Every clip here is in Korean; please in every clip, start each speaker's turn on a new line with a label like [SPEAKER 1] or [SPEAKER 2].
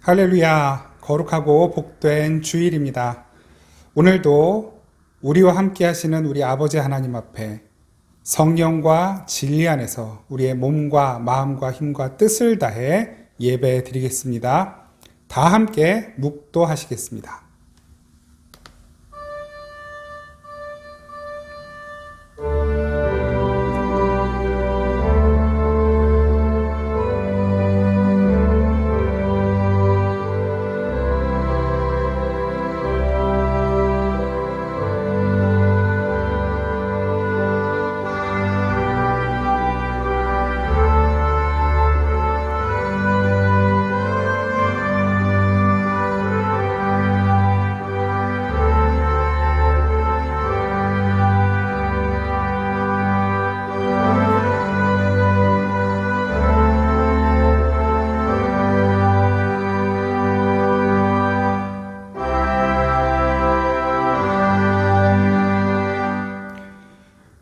[SPEAKER 1] 할렐루야, 거룩하고 복된 주일입니다. 오늘도 우리와 함께 하시는 우리 아버지 하나님 앞에 성령과 진리 안에서 우리의 몸과 마음과 힘과 뜻을 다해 예배 드리겠습니다. 다 함께 묵도하시겠습니다.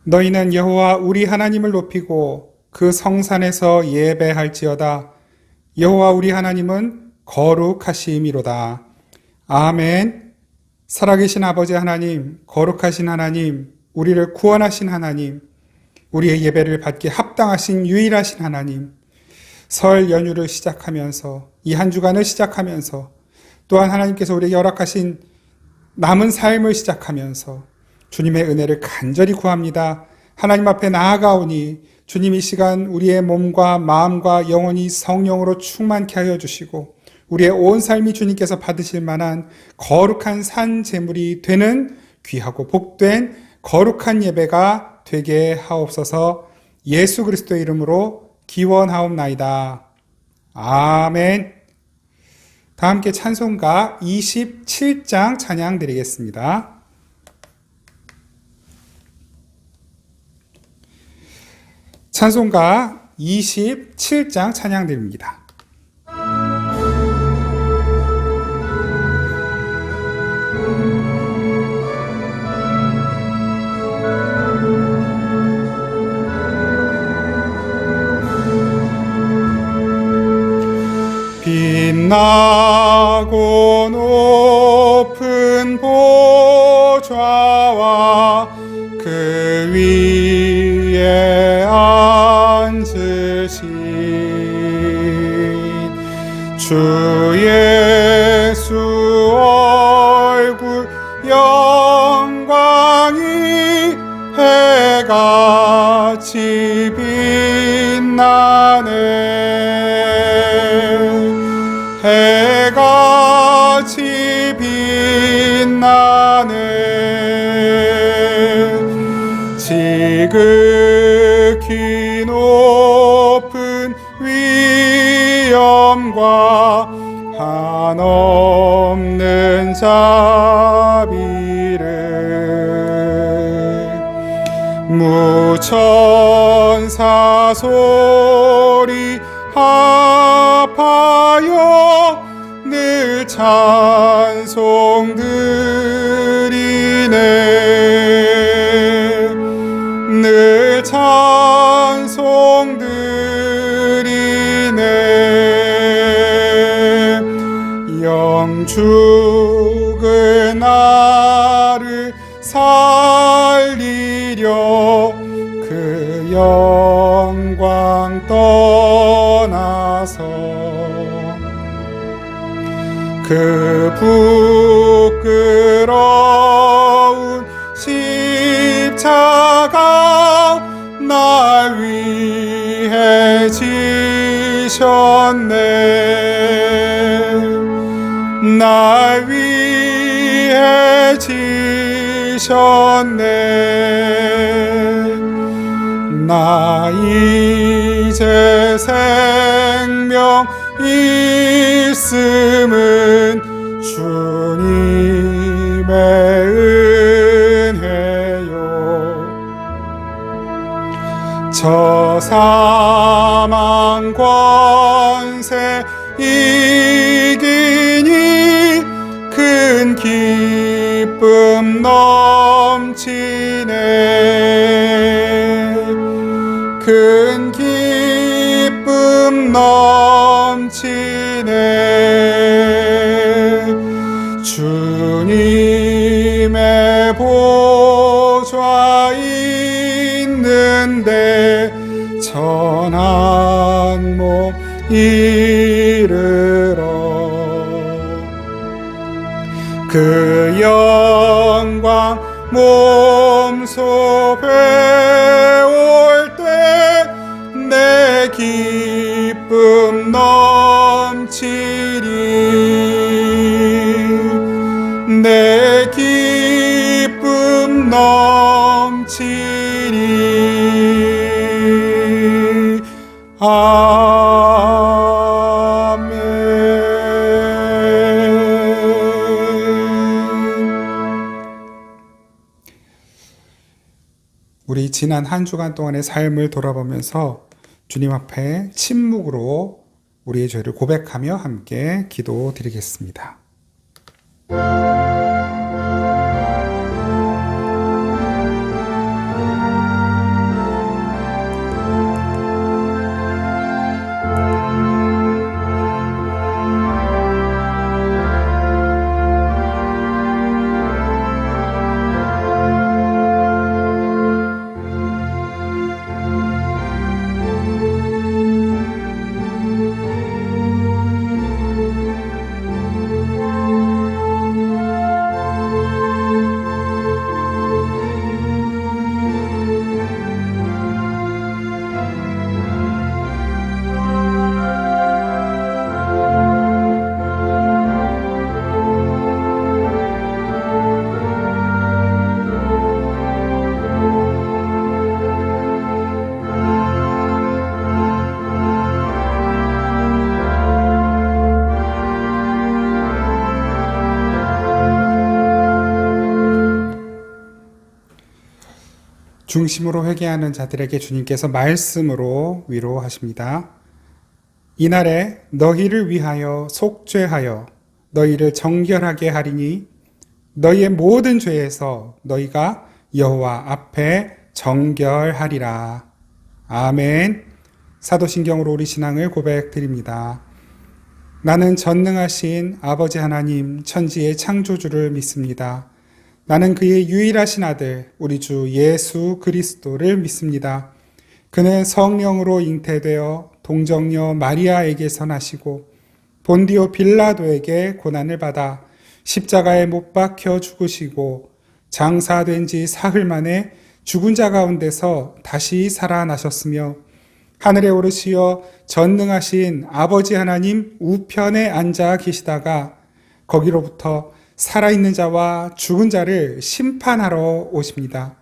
[SPEAKER 1] 너희는 여호와 우리 하나님을 높이고 그 성산에서 예배할지어다. 여호와 우리 하나님은 거룩하심이로다. 아멘. 살아계신 아버지 하나님, 거룩하신 하나님, 우리를 구원하신 하나님, 우리의 예배를 받기에 합당하신 유일하신 하나님, 설 연휴를 시작하면서 이 한 주간을 시작하면서 또한 하나님께서 우리에게 허락하신 남은 삶을 시작하면서 주님의 은혜를 간절히 구합니다. 하나님 앞에 나아가오니 주님 이 시간 우리의 몸과 마음과 영혼이 성령으로 충만케 하여 주시고 우리의 온 삶이 주님께서 받으실 만한 거룩한 산 제물이 되는 귀하고 복된 거룩한 예배가 되게 하옵소서. 예수 그리스도의 이름으로 기원하옵나이다. 아멘. 다 함께 찬송가 27장 찬양 드리겠습니다. 찬송가 27장 찬양 드립니다. 빛나고 높은 보좌와 그 위에 앉으신 주 예수 얼굴 영광이 해같이 빛나네. 해같이 빛나네. 지극히 높은 위엄과 한없는 자비를 무천사 소리 합하여 늘 찬송 드리네. 늘 찬송 드리네. 영죽은 나를 살리려 그 영광 떠나서 그 부끄러운 십자가 날 위해 지셨네. 날 위해 지셨네. 나 이제 생명 있음은 주님의 은혜요. 저 사망 권세 이기니 큰 기쁨 넘치네. 큰 기쁨 넘치네. 그 영광 몸소 배울 때 내 기쁨 넘치리. 내 기쁨 넘치리. 아멘. 우리 지난 한 주간 동안의 삶을 돌아보면서 주님 앞에 침묵으로 우리의 죄를 고백하며 함께 기도드리겠습니다. 중심으로 회개하는 자들에게 주님께서 말씀으로 위로하십니다. 이날에 너희를 위하여 속죄하여 너희를 정결하게 하리니 너희의 모든 죄에서 너희가 여호와 앞에 정결하리라. 아멘. 사도신경으로 우리 신앙을 고백드립니다. 나는 전능하신 아버지 하나님 천지의 창조주를 믿습니다. 나는 그의 유일하신 아들 우리 주 예수 그리스도를 믿습니다. 그는 성령으로 잉태되어 동정녀 마리아에게서 나시고 본디오 빌라도에게 고난을 받아 십자가에 못 박혀 죽으시고 장사된 지 사흘 만에 죽은 자 가운데서 다시 살아나셨으며 하늘에 오르시어 전능하신 아버지 하나님 우편에 앉아 계시다가 거기로부터 살아있는 자와 죽은 자를 심판하러 오십니다.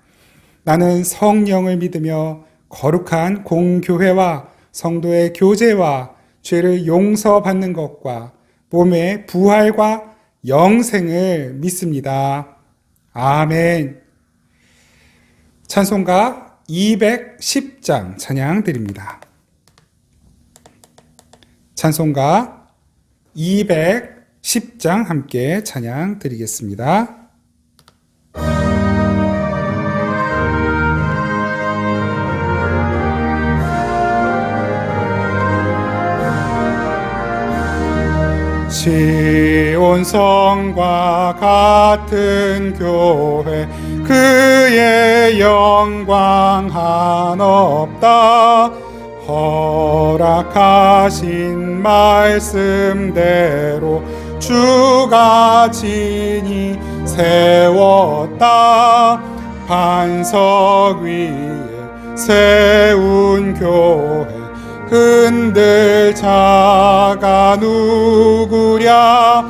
[SPEAKER 1] 나는 성령을 믿으며 거룩한 공교회와 성도의 교제와 죄를 용서받는 것과 몸의 부활과 영생을 믿습니다. 아멘. 찬송가 210장 찬양 드립니다. 찬송가 210장 함께 찬양 드리겠습니다. 시온성과 같은 교회 그의 영광 한없다. 허락하신 말씀대로 주가 진히 세웠다. 반석 위에 세운 교회 흔들 자가 누구랴.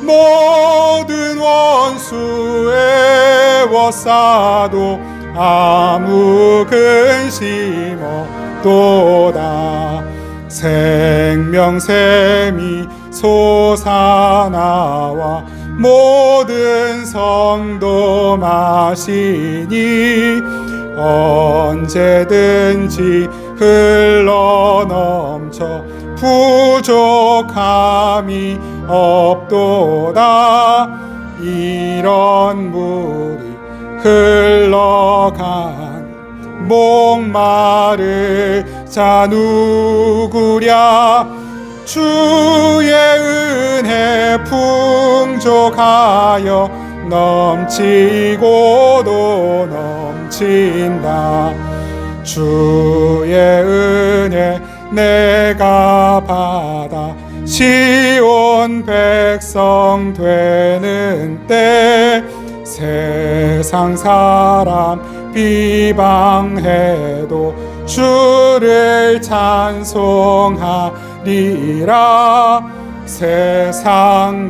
[SPEAKER 1] 모든 원수 애워싸도 아무 근심 없도다. 생명샘이 솟아나와 모든 성도 마시니 언제든지 흘러넘쳐 부족함이 없도다. 이런 물이 흘러간 목마를 자 누구랴. 주의 은혜 풍족하여 넘치고도 넘친다. 주의 은혜 내가 받아 시온 백성 되는 때 세상 사람 비방해도 주를 찬송하리라. 세상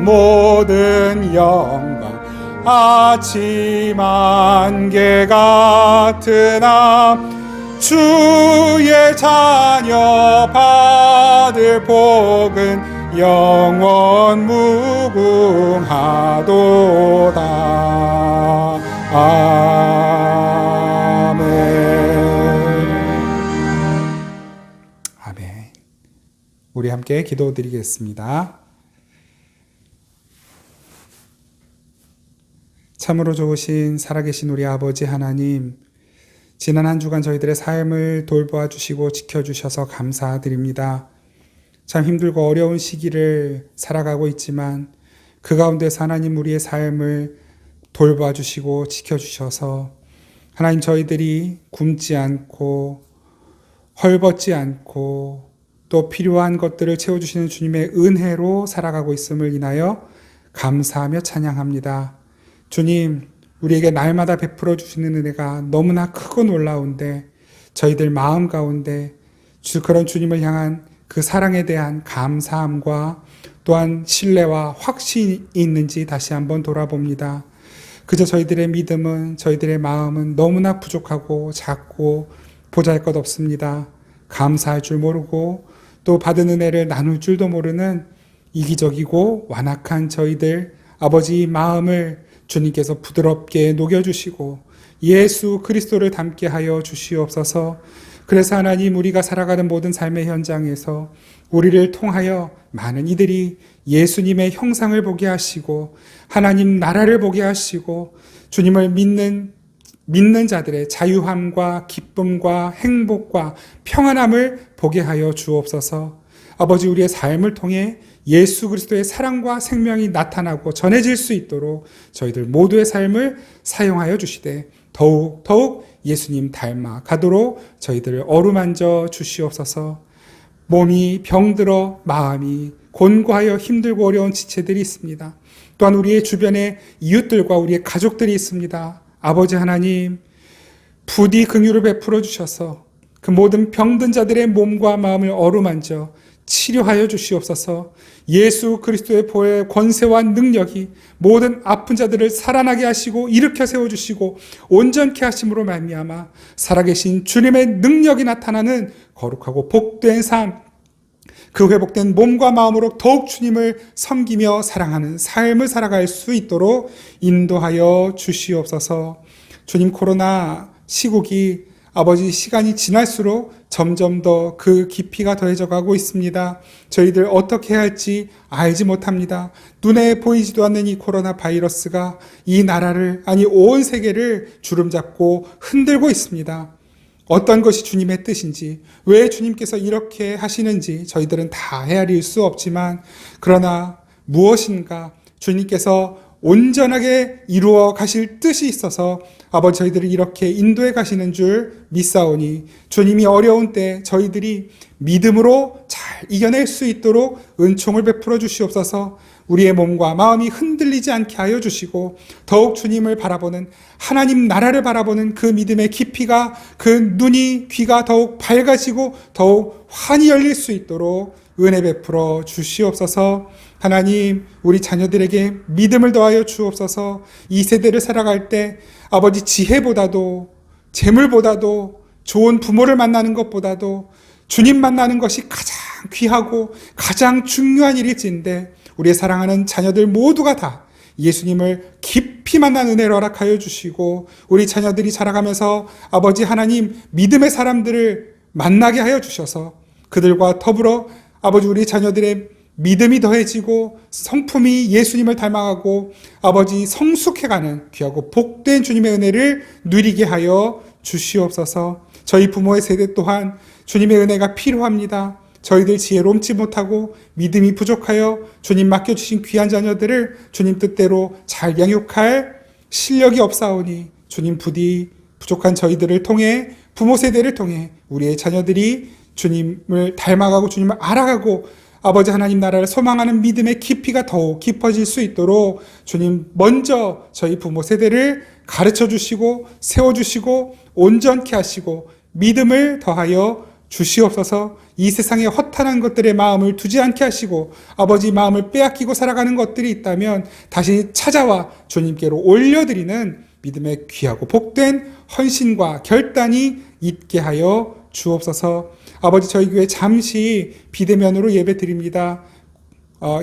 [SPEAKER 1] 모든 영광 아침 안개 같으나 주의 자녀 받을 복은 영원 무궁하도다. 아멘. 아멘. 우리 함께 기도드리겠습니다. 참으로 좋으신 살아계신 우리 아버지 하나님, 지난 한 주간 저희들의 삶을 돌보아 주시고 지켜주셔서 감사드립니다. 참 힘들고 어려운 시기를 살아가고 있지만 그 가운데서 하나님 우리의 삶을 돌봐 주시고 지켜주셔서 하나님 저희들이 굶지 않고 헐벗지 않고 또 필요한 것들을 채워주시는 주님의 은혜로 살아가고 있음을 인하여 감사하며 찬양합니다. 주님, 우리에게 날마다 베풀어 주시는 은혜가 너무나 크고 놀라운데 저희들 마음 가운데 그런 주님을 향한 그 사랑에 대한 감사함과 또한 신뢰와 확신이 있는지 다시 한번 돌아봅니다. 그저 저희들의 믿음은, 저희들의 마음은 너무나 부족하고 작고 보잘것없습니다. 감사할 줄 모르고 또 받은 은혜를 나눌 줄도 모르는 이기적이고 완악한 저희들 아버지 마음을 주님께서 부드럽게 녹여주시고 예수 그리스도를 닮게 하여 주시옵소서. 그래서 하나님, 우리가 살아가는 모든 삶의 현장에서 우리를 통하여 많은 이들이 예수님의 형상을 보게 하시고 하나님 나라를 보게 하시고 주님을 믿는 자들의 자유함과 기쁨과 행복과 평안함을 보게 하여 주옵소서. 아버지, 우리의 삶을 통해 예수 그리스도의 사랑과 생명이 나타나고 전해질 수 있도록 저희들 모두의 삶을 사용하여 주시되 더욱 예수님 닮아 가도록 저희들을 어루만져 주시옵소서. 몸이 병들어 마음이 곤고하여 힘들고 어려운 지체들이 있습니다. 또한 우리의 주변에 이웃들과 우리의 가족들이 있습니다. 아버지 하나님, 부디 긍휼을 베풀어 주셔서 그 모든 병든 자들의 몸과 마음을 어루만져 치료하여 주시옵소서. 예수 그리스도의 보혈의 권세와 능력이 모든 아픈 자들을 살아나게 하시고 일으켜 세워주시고 온전케 하심으로 말미암아 살아계신 주님의 능력이 나타나는 거룩하고 복된 삶, 그 회복된 몸과 마음으로 더욱 주님을 섬기며 사랑하는 삶을 살아갈 수 있도록 인도하여 주시옵소서. 주님, 코로나 시국이 아버지 시간이 지날수록 점점 더 그 깊이가 더해져 가고 있습니다. 저희들 어떻게 해야 할지 알지 못합니다. 눈에 보이지도 않는 이 코로나 바이러스가 이 나라를, 아니 온 세계를 주름잡고 흔들고 있습니다. 어떤 것이 주님의 뜻인지, 왜 주님께서 이렇게 하시는지 저희들은 다 헤아릴 수 없지만, 그러나 무엇인가 주님께서 온전하게 이루어 가실 뜻이 있어서 아버지 저희들을 이렇게 인도해 가시는 줄 믿사오니 주님이 어려운 때 저희들이 믿음으로 잘 이겨낼 수 있도록 은총을 베풀어 주시옵소서. 우리의 몸과 마음이 흔들리지 않게 하여 주시고 더욱 주님을 바라보는, 하나님 나라를 바라보는 그 믿음의 깊이가, 그 눈이, 귀가 더욱 밝아지고 더욱 환히 열릴 수 있도록 은혜 베풀어 주시옵소서. 하나님, 우리 자녀들에게 믿음을 더하여 주옵소서. 이 세대를 살아갈 때 아버지 지혜보다도 재물보다도 좋은 부모를 만나는 것보다도 주님 만나는 것이 가장 귀하고 가장 중요한 일일진데 우리의 사랑하는 자녀들 모두가 다 예수님을 깊이 만난 은혜를 허락하여 주시고 우리 자녀들이 자라가면서 아버지 하나님 믿음의 사람들을 만나게 하여 주셔서 그들과 더불어 아버지 우리 자녀들의 믿음이 더해지고 성품이 예수님을 닮아가고 아버지 성숙해가는 귀하고 복된 주님의 은혜를 누리게 하여 주시옵소서. 저희 부모의 세대 또한 주님의 은혜가 필요합니다. 저희들 지혜롭지 못하고 믿음이 부족하여 주님 맡겨주신 귀한 자녀들을 주님 뜻대로 잘 양육할 실력이 없사오니 주님 부디 부족한 저희들을 통해 부모 세대를 통해 우리의 자녀들이 주님을 닮아가고 주님을 알아가고 아버지 하나님 나라를 소망하는 믿음의 깊이가 더욱 깊어질 수 있도록 주님 먼저 저희 부모 세대를 가르쳐 주시고 세워주시고 온전케 하시고 믿음을 더하여 주시옵소서. 이 세상에 허탄한 것들의 마음을 두지 않게 하시고 아버지 마음을 빼앗기고 살아가는 것들이 있다면 다시 찾아와 주님께로 올려드리는 믿음의 귀하고 복된 헌신과 결단이 있게 하여 주옵소서. 아버지 저희 교회 잠시 비대면으로 예배 드립니다.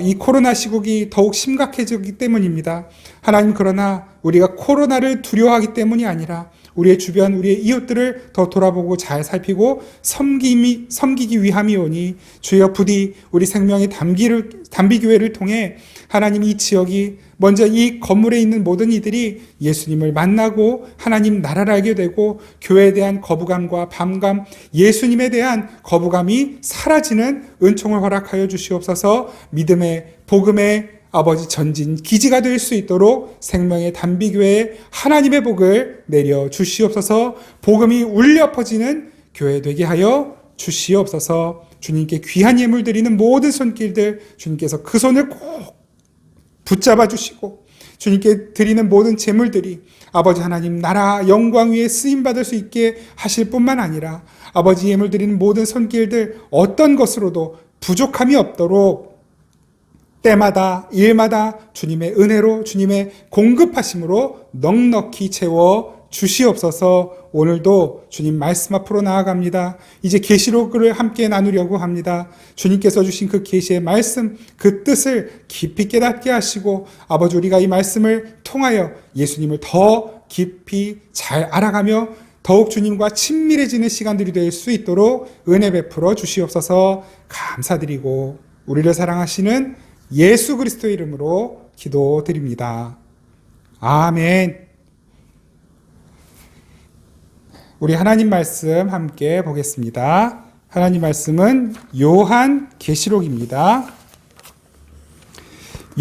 [SPEAKER 1] 이 코로나 시국이 더욱 심각해지기 때문입니다. 하나님, 그러나 우리가 코로나를 두려워하기 때문이 아니라 우리의 주변, 우리의 이웃들을 더 돌아보고 잘 살피고 섬기기 위함이오니 주여 부디 우리 생명의 담비교회를 통해 하나님 이 지역이 먼저 이 건물에 있는 모든 이들이 예수님을 만나고 하나님 나라를 알게 되고 교회에 대한 거부감과 반감, 예수님에 대한 거부감이 사라지는 은총을 허락하여 주시옵소서. 믿음의 복음의 아버지 전진 기지가 될 수 있도록 생명의 담비교회에 하나님의 복을 내려 주시옵소서. 복음이 울려 퍼지는 교회 되게 하여 주시옵소서. 주님께 귀한 예물 드리는 모든 손길들 주님께서 그 손을 꼭 붙잡아 주시고 주님께 드리는 모든 제물들이 아버지 하나님 나라 영광 위에 쓰임받을 수 있게 하실 뿐만 아니라 아버지 예물 드리는 모든 손길들 어떤 것으로도 부족함이 없도록 때마다 일마다 주님의 은혜로 주님의 공급하심으로 넉넉히 채워 주시옵소서. 오늘도 주님 말씀 앞으로 나아갑니다. 이제 계시록을 함께 나누려고 합니다. 주님께서 주신 그 계시의 말씀, 그 뜻을 깊이 깨닫게 하시고 아버지 우리가 이 말씀을 통하여 예수님을 더 깊이 잘 알아가며 더욱 주님과 친밀해지는 시간들이 될 수 있도록 은혜 베풀어 주시옵소서. 감사드리고 우리를 사랑하시는 예수 그리스도의 이름으로 기도드립니다. 아멘. 우리 하나님 말씀 함께 보겠습니다. 하나님 말씀은 요한계시록입니다.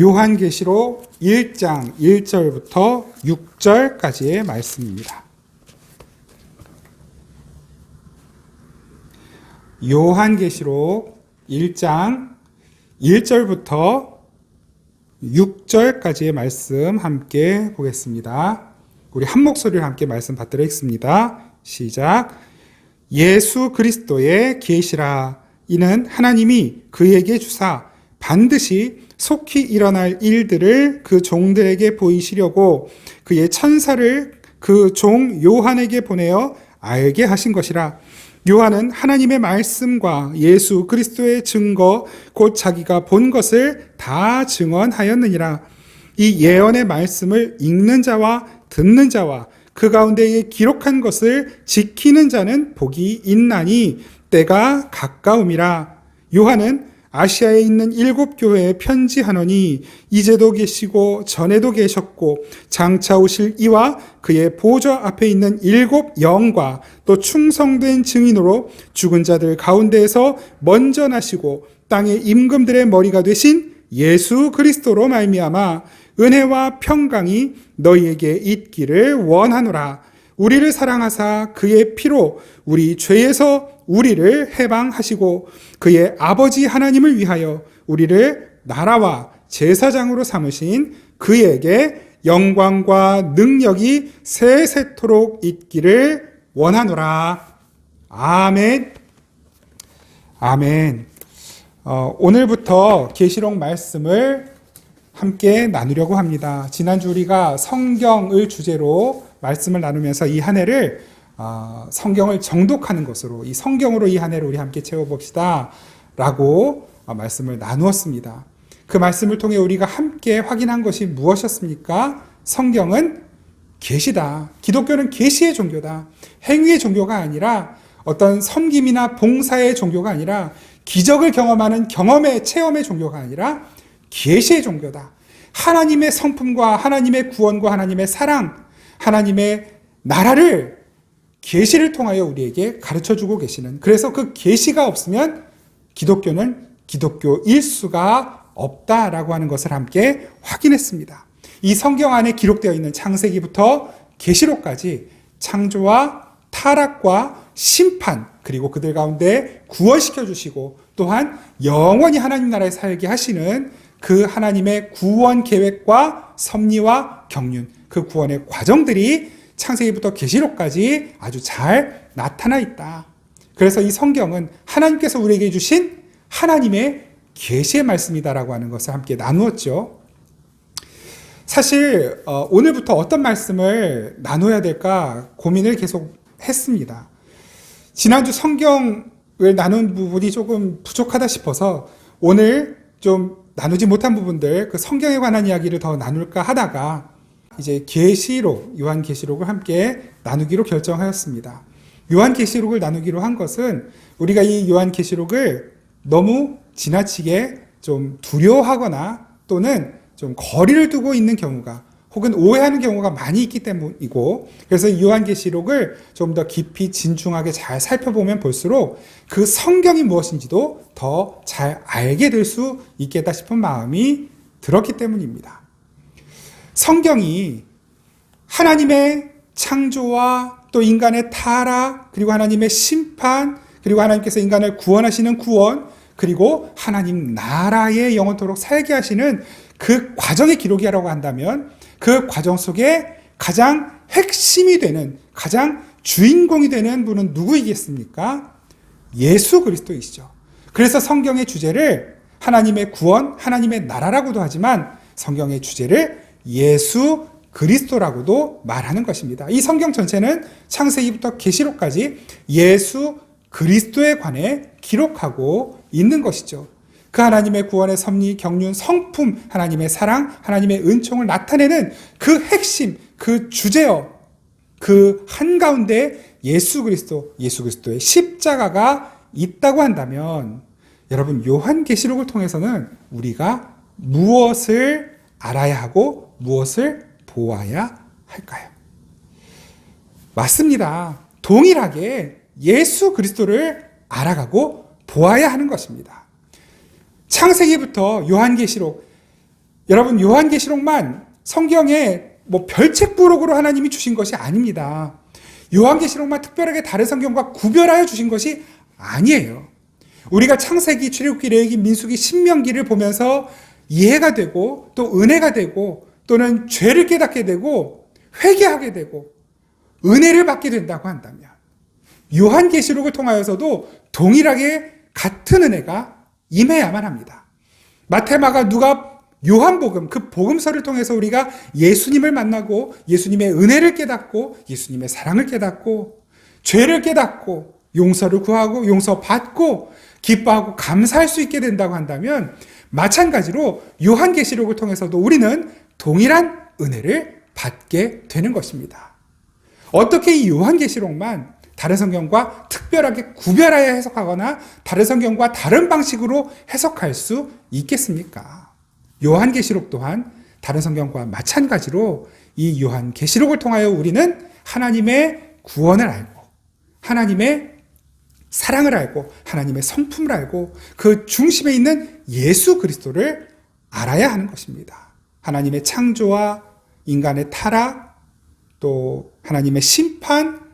[SPEAKER 1] 요한계시록 1장 1절부터 6절까지의 말씀입니다. 요한계시록 1장 1절부터 6절까지의 말씀 함께 보겠습니다. 우리 한 목소리를 함께 말씀 받들겠습니다. 시작. 예수 그리스도의 계시라. 이는 하나님이 그에게 주사 반드시 속히 일어날 일들을 그 종들에게 보이시려고 그의 천사를 그 종 요한에게 보내어 알게 하신 것이라. 요한은 하나님의 말씀과 예수 그리스도의 증거 곧 자기가 본 것을 다 증언하였느니라. 이 예언의 말씀을 읽는 자와 듣는 자와 그 가운데에 기록한 것을 지키는 자는 복이 있나니 때가 가까움이라. 요한은 아시아에 있는 7교회에 편지하노니 이제도 계시고 전에도 계셨고 장차 오실 이와 그의 보좌 앞에 있는 7 영과 또 충성된 증인으로 죽은 자들 가운데에서 먼저 나시고 땅의 임금들의 머리가 되신 예수 그리스도로 말미암아 은혜와 평강이 너희에게 있기를 원하노라. 우리를 사랑하사 그의 피로 우리 죄에서 우리를 해방하시고 그의 아버지 하나님을 위하여 우리를 나라와 제사장으로 삼으신 그에게 영광과 능력이 세세토록 있기를 원하노라. 아멘. 아멘. 오늘부터 계시록 말씀을 함께 나누려고 합니다. 지난주 우리가 성경을 주제로 말씀을 나누면서 이 한 해를 성경을 정독하는 것으로 이 성경으로 이 한 해를 우리 함께 채워봅시다 라고 말씀을 나누었습니다. 그 말씀을 통해 우리가 함께 확인한 것이 무엇이었습니까? 성경은 계시다. 기독교는 계시의 종교다. 행위의 종교가 아니라 어떤 섬김이나 봉사의 종교가 아니라 기적을 경험하는 경험의 체험의 종교가 아니라 계시의 종교다. 하나님의 성품과 하나님의 구원과 하나님의 사랑, 하나님의 나라를 계시를 통하여 우리에게 가르쳐주고 계시는, 그래서 그 계시가 없으면 기독교는 기독교일 수가 없다라고 하는 것을 함께 확인했습니다. 이 성경 안에 기록되어 있는 창세기부터 계시록까지 창조와 타락과 심판, 그리고 그들 가운데 구원시켜 주시고 또한 영원히 하나님 나라에 살게 하시는 그 하나님의 구원 계획과 섭리와 경륜, 그 구원의 과정들이 창세기부터 계시록까지 아주 잘 나타나 있다. 그래서 이 성경은 하나님께서 우리에게 주신 하나님의 계시의 말씀이다라고 하는 것을 함께 나누었죠. 사실 오늘부터 어떤 말씀을 나눠야 될까 고민을 계속 했습니다. 지난주 성경을 나눈 부분이 조금 부족하다 싶어서 오늘 좀 나누지 못한 부분들, 그 성경에 관한 이야기를 더 나눌까 하다가 이제 계시록, 요한계시록을 함께 나누기로 결정하였습니다. 요한계시록을 나누기로 한 것은 우리가 이 요한계시록을 너무 지나치게 좀 두려워하거나 또는 좀 거리를 두고 있는 경우가 혹은 오해하는 경우가 많이 있기 때문이고, 그래서 이 요한계시록을 좀 더 깊이 진중하게 잘 살펴보면 볼수록 그 성경이 무엇인지도 더 잘 알게 될 수 있겠다 싶은 마음이 들었기 때문입니다. 성경이 하나님의 창조와 또 인간의 타락, 그리고 하나님의 심판, 그리고 하나님께서 인간을 구원하시는 구원, 그리고 하나님 나라에 영원토록 살게 하시는 그 과정의 기록이라고 한다면 그 과정 속에 가장 핵심이 되는, 가장 주인공이 되는 분은 누구이겠습니까? 예수 그리스도이시죠. 그래서 성경의 주제를 하나님의 구원, 하나님의 나라라고도 하지만 성경의 주제를 예수 그리스도라고도 말하는 것입니다. 이 성경 전체는 창세기부터 계시록까지 예수 그리스도에 관해 기록하고 있는 것이죠. 그 하나님의 구원의 섭리, 경륜, 성품, 하나님의 사랑, 하나님의 은총을 나타내는 그 핵심, 그 주제어, 그 한가운데 예수 그리스도의 십자가가 있다고 한다면 여러분, 요한계시록을 통해서는 우리가 무엇을 알아야 하고 무엇을 보아야 할까요? 맞습니다. 동일하게 예수 그리스도를 알아가고 보아야 하는 것입니다. 창세기부터 요한계시록, 여러분 요한계시록만 성경에 별책 부록으로 하나님이 주신 것이 아닙니다. 요한계시록만 특별하게 다른 성경과 구별하여 주신 것이 아니에요. 우리가 창세기, 출애굽기, 레위기, 민수기, 신명기를 보면서 이해가 되고 또 은혜가 되고 또는 죄를 깨닫게 되고 회개하게 되고 은혜를 받게 된다고 한다면 요한계시록을 통하여서도 동일하게 같은 은혜가 임해야만 합니다. 마태, 마가, 누가, 요한복음, 그 복음서를 통해서 우리가 예수님을 만나고 예수님의 은혜를 깨닫고 예수님의 사랑을 깨닫고 죄를 깨닫고 용서를 구하고 용서받고 기뻐하고 감사할 수 있게 된다고 한다면 마찬가지로 요한계시록을 통해서도 우리는 동일한 은혜를 받게 되는 것입니다. 어떻게 이 요한계시록만 다른 성경과 특별하게 구별하여 해석하거나 다른 성경과 다른 방식으로 해석할 수 있겠습니까? 요한계시록 또한 다른 성경과 마찬가지로 이 요한계시록을 통하여 우리는 하나님의 구원을 알고 하나님의 사랑을 알고 하나님의 성품을 알고 그 중심에 있는 예수 그리스도를 알아야 하는 것입니다. 하나님의 창조와 인간의 타락, 또 하나님의 심판,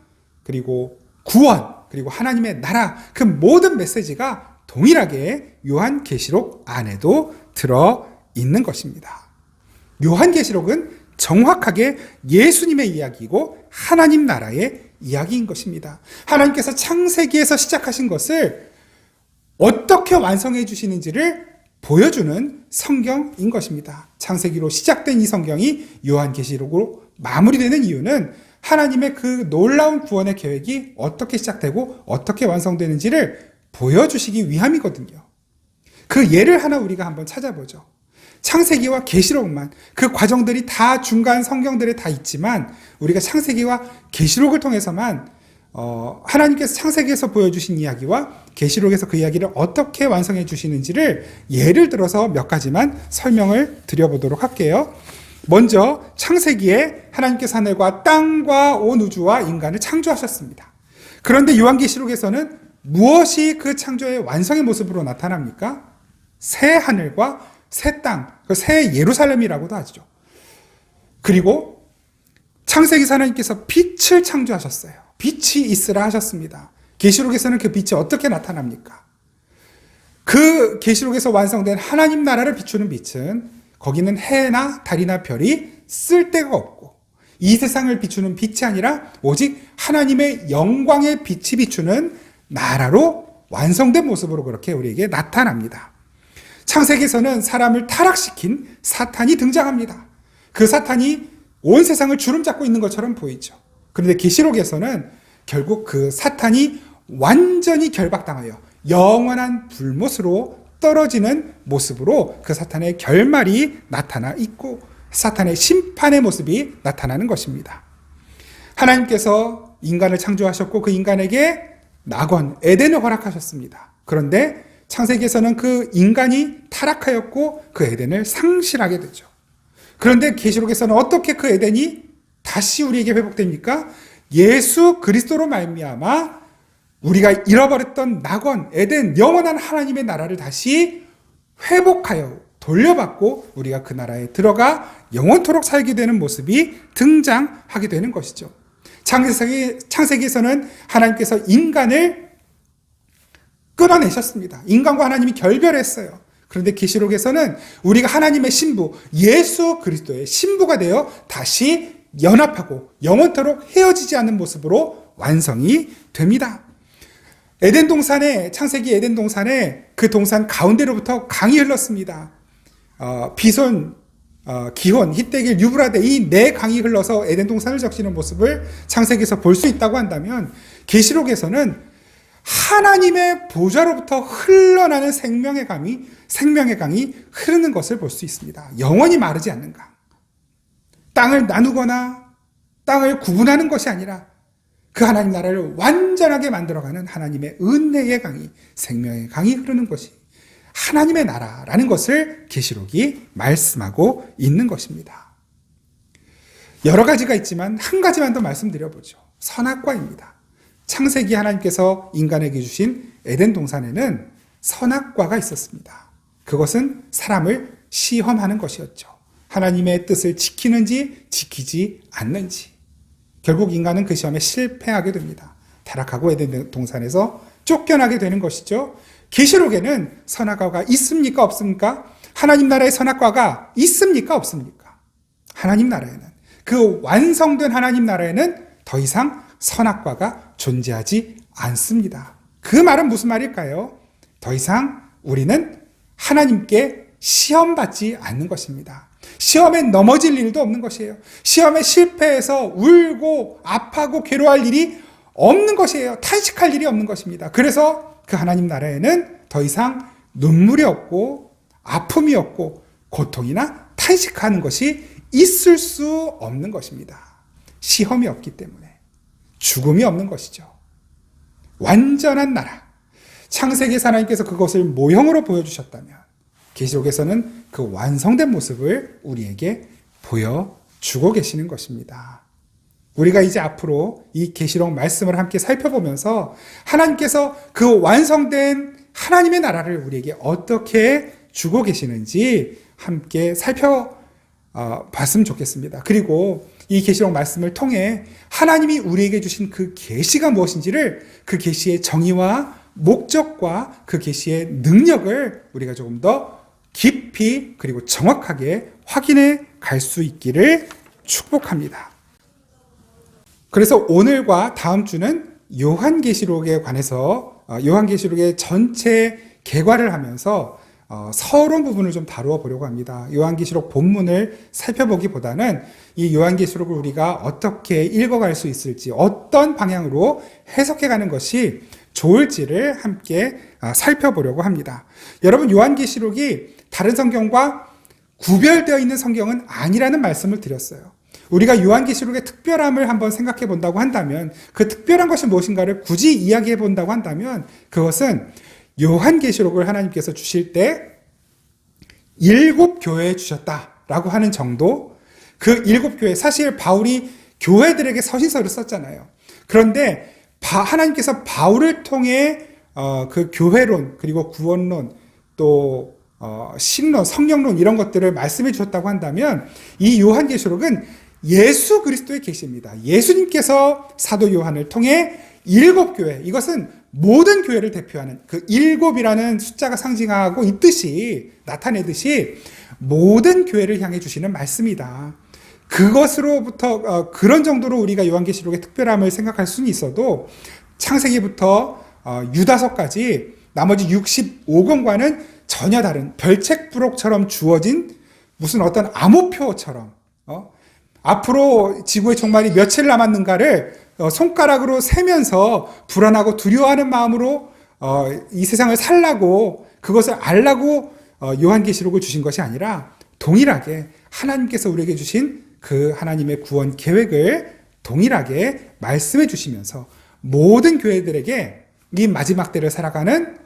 [SPEAKER 1] 그리고 구원, 그리고 하나님의 나라, 그 모든 메시지가 동일하게 요한계시록 안에도 들어 있는 것입니다. 요한계시록은 정확하게 예수님의 이야기이고 하나님 나라의 이야기인 것입니다. 하나님께서 창세기에서 시작하신 것을 어떻게 완성해 주시는지를 보여주는 성경인 것입니다. 창세기로 시작된 이 성경이 요한계시록으로 마무리되는 이유는 하나님의 그 놀라운 구원의 계획이 어떻게 시작되고 어떻게 완성되는지를 보여주시기 위함이거든요. 그 예를 하나 우리가 한번 찾아보죠. 창세기와 계시록만, 그 과정들이 다 중간 성경들에 다 있지만 우리가 창세기와 계시록을 통해서만 하나님께서 창세기에서 보여주신 이야기와 계시록에서 그 이야기를 어떻게 완성해 주시는지를 예를 들어서 몇 가지만 설명을 드려보도록 할게요. 먼저 창세기에 하나님께서 하늘과 땅과 온 우주와 인간을 창조하셨습니다. 그런데 요한계시록에서는 무엇이 그 창조의 완성의 모습으로 나타납니까? 새 하늘과 새 땅, 새 예루살렘이라고도 하죠. 그리고 창세기에서 하나님께서 빛을 창조하셨어요. 빛이 있으라 하셨습니다. 계시록에서는 그 빛이 어떻게 나타납니까? 그 계시록에서 완성된 하나님 나라를 비추는 빛은 거기는 해나 달이나 별이 쓸데가 없고 이 세상을 비추는 빛이 아니라 오직 하나님의 영광의 빛이 비추는 나라로 완성된 모습으로 그렇게 우리에게 나타납니다. 창세기에서는 사람을 타락시킨 사탄이 등장합니다. 그 사탄이 온 세상을 주름잡고 있는 것처럼 보이죠. 그런데 계시록에서는 결국 그 사탄이 완전히 결박당하여 영원한 불못으로 떨어지는 모습으로 그 사탄의 결말이 나타나 있고 사탄의 심판의 모습이 나타나는 것입니다. 하나님께서 인간을 창조하셨고 그 인간에게 낙원, 에덴을 허락하셨습니다. 그런데 창세기에서는 그 인간이 타락하였고 그 에덴을 상실하게 되죠. 그런데 계시록에서는 어떻게 그 에덴이 다시 우리에게 회복됩니까? 예수 그리스도로 말미암아 우리가 잃어버렸던 낙원, 에덴, 영원한 하나님의 나라를 다시 회복하여 돌려받고 우리가 그 나라에 들어가 영원토록 살게 되는 모습이 등장하게 되는 것이죠. 창세기에서는 하나님께서 인간을 끌어내셨습니다. 인간과 하나님이 결별했어요. 그런데 계시록에서는 우리가 하나님의 신부, 예수 그리스도의 신부가 되어 다시 연합하고 영원토록 헤어지지 않는 모습으로 완성이 됩니다. 에덴 동산에, 창세기 에덴 동산에 그 동산 가운데로부터 강이 흘렀습니다. 비손, 기혼, 히데길, 유브라데 이 네 강이 흘러서 에덴 동산을 적시는 모습을 창세기에서 볼 수 있다고 한다면 계시록에서는 하나님의 보좌로부터 흘러나는 생명의 강이 흐르는 것을 볼 수 있습니다. 영원히 마르지 않는 강. 땅을 나누거나 땅을 구분하는 것이 아니라 그 하나님 나라를 완전하게 만들어가는 하나님의 은혜의 강이, 생명의 강이 흐르는 것이 하나님의 나라라는 것을 계시록이 말씀하고 있는 것입니다. 여러 가지가 있지만 한 가지만 더 말씀드려보죠. 선악과입니다. 창세기 하나님께서 인간에게 주신 에덴 동산에는 선악과가 있었습니다. 그것은 사람을 시험하는 것이었죠. 하나님의 뜻을 지키는지 지키지 않는지. 결국 인간은 그 시험에 실패하게 됩니다. 타락하고 에덴 동산에서 쫓겨나게 되는 것이죠. 계시록에는 선악과가 있습니까? 없습니까? 하나님 나라의 선악과가 있습니까? 없습니까? 하나님 나라에는, 그 완성된 하나님 나라에는 더 이상 선악과가 존재하지 않습니다. 그 말은 무슨 말일까요? 더 이상 우리는 하나님께 시험받지 않는 것입니다. 시험에 넘어질 일도 없는 것이에요. 시험에 실패해서 울고 아파하고 괴로워할 일이 없는 것이에요. 탄식할 일이 없는 것입니다. 그래서 그 하나님 나라에는 더 이상 눈물이 없고 아픔이 없고 고통이나 탄식하는 것이 있을 수 없는 것입니다. 시험이 없기 때문에 죽음이 없는 것이죠. 완전한 나라. 창세기에서 하나님께서 그것을 모형으로 보여주셨다면 계시록에서는 그 완성된 모습을 우리에게 보여주고 계시는 것입니다. 우리가 이제 앞으로 이 계시록 말씀을 함께 살펴보면서 하나님께서 그 완성된 하나님의 나라를 우리에게 어떻게 주고 계시는지 함께 살펴봤으면 좋겠습니다. 그리고 이 계시록 말씀을 통해 하나님이 우리에게 주신 그 계시가 무엇인지를, 그 계시의 정의와 목적과 그 계시의 능력을 우리가 조금 더 깊이 그리고 정확하게 확인해 갈 수 있기를 축복합니다. 그래서 오늘과 다음 주는 요한계시록에 관해서 요한계시록의 전체 개괄을 하면서 서론 부분을 좀 다루어 보려고 합니다. 요한계시록 본문을 살펴보기보다는 이 요한계시록을 우리가 어떻게 읽어갈 수 있을지, 어떤 방향으로 해석해가는 것이 좋을지를 함께 살펴보려고 합니다. 여러분, 요한계시록이 다른 성경과 구별되어 있는 성경은 아니라는 말씀을 드렸어요. 우리가 요한계시록의 특별함을 한번 생각해 본다고 한다면, 그 특별한 것이 무엇인가를 굳이 이야기해 본다고 한다면, 그것은 요한계시록을 하나님께서 주실 때 7 교회에 주셨다라고 하는 정도. 그 7 교회, 사실 바울이 교회들에게 서신서를 썼잖아요. 그런데 하나님께서 바울을 통해 그 교회론, 그리고 구원론, 또 신론, 성령론 이런 것들을 말씀해 주셨다고 한다면 이 요한계시록은 예수 그리스도의 계시입니다. 예수님께서 사도 요한을 통해 7교회, 이것은 모든 교회를 대표하는 그 7이라는 숫자가 상징하고 있듯이, 나타내듯이 모든 교회를 향해 주시는 말씀이다. 그것으로부터 그런 정도로 우리가 요한계시록의 특별함을 생각할 수는 있어도 창세기부터 유다서까지 나머지 65권과는 전혀 다른 별책부록처럼 주어진 무슨 어떤 암호표처럼 앞으로 지구의 종말이 며칠 남았는가를 손가락으로 세면서 불안하고 두려워하는 마음으로 이 세상을 살라고, 그것을 알라고 요한계시록을 주신 것이 아니라 동일하게 하나님께서 우리에게 주신 그 하나님의 구원 계획을 동일하게 말씀해 주시면서 모든 교회들에게 이 마지막 때를 살아가는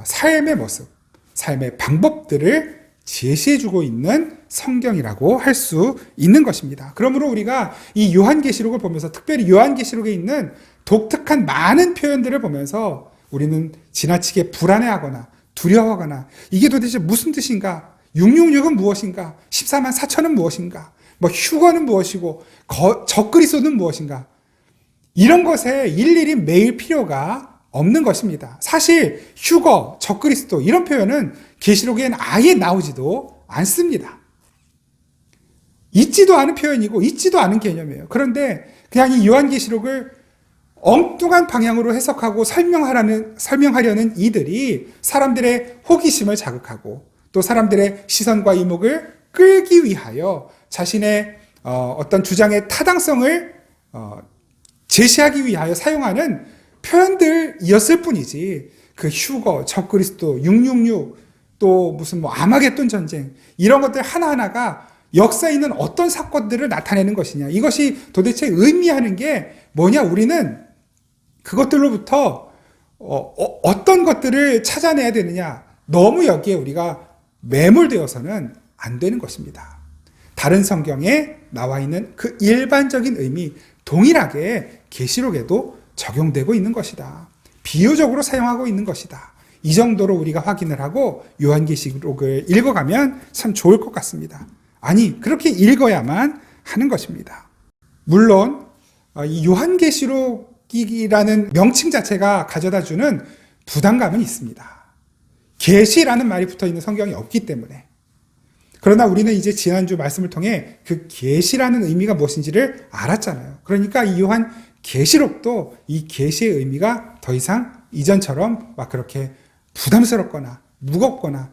[SPEAKER 1] 삶의 모습, 삶의 방법들을 제시해주고 있는 성경이라고 할 수 있는 것입니다. 그러므로 우리가 이 요한계시록을 보면서, 특별히 요한계시록에 있는 독특한 많은 표현들을 보면서 우리는 지나치게 불안해하거나 두려워하거나 이게 도대체 무슨 뜻인가? 666은 무엇인가? 14만 4천은 무엇인가? 휴거는 무엇이고 적그리스도는 무엇인가? 이런 것에 일일이 매일 필요가 없는 것입니다. 사실 휴거, 적그리스도 이런 표현은 계시록에는 아예 나오지도 않습니다. 있지도 않은 표현이고 있지도 않은 개념이에요. 그런데 그냥 이 요한계시록을 엉뚱한 방향으로 해석하고 설명하려는 이들이 사람들의 호기심을 자극하고 또 사람들의 시선과 이목을 끌기 위하여 자신의 어떤 주장의 타당성을 제시하기 위하여 사용하는 표현들이었을 뿐이지, 그 휴거, 적그리스도, 666, 또 무슨 아마겟돈 전쟁 이런 것들 하나하나가 역사에 있는 어떤 사건들을 나타내는 것이냐, 이것이 도대체 의미하는 게 뭐냐, 우리는 그것들로부터 어떤 것들을 찾아내야 되느냐, 너무 여기에 우리가 매몰되어서는 안 되는 것입니다. 다른 성경에 나와 있는 그 일반적인 의미 동일하게 계시록에도 적용되고 있는 것이다. 비유적으로 사용하고 있는 것이다. 이 정도로 우리가 확인을 하고 요한계시록을 읽어가면 참 좋을 것 같습니다. 아니, 그렇게 읽어야만 하는 것입니다. 물론 이 요한계시록이라는 명칭 자체가 가져다주는 부담감은 있습니다. 계시라는 말이 붙어있는 성경이 없기 때문에. 그러나 우리는 이제 지난주 말씀을 통해 그 계시라는 의미가 무엇인지를 알았잖아요. 그러니까 이 요한계시록도 이 계시의 의미가 더 이상 이전처럼 막 그렇게 부담스럽거나 무겁거나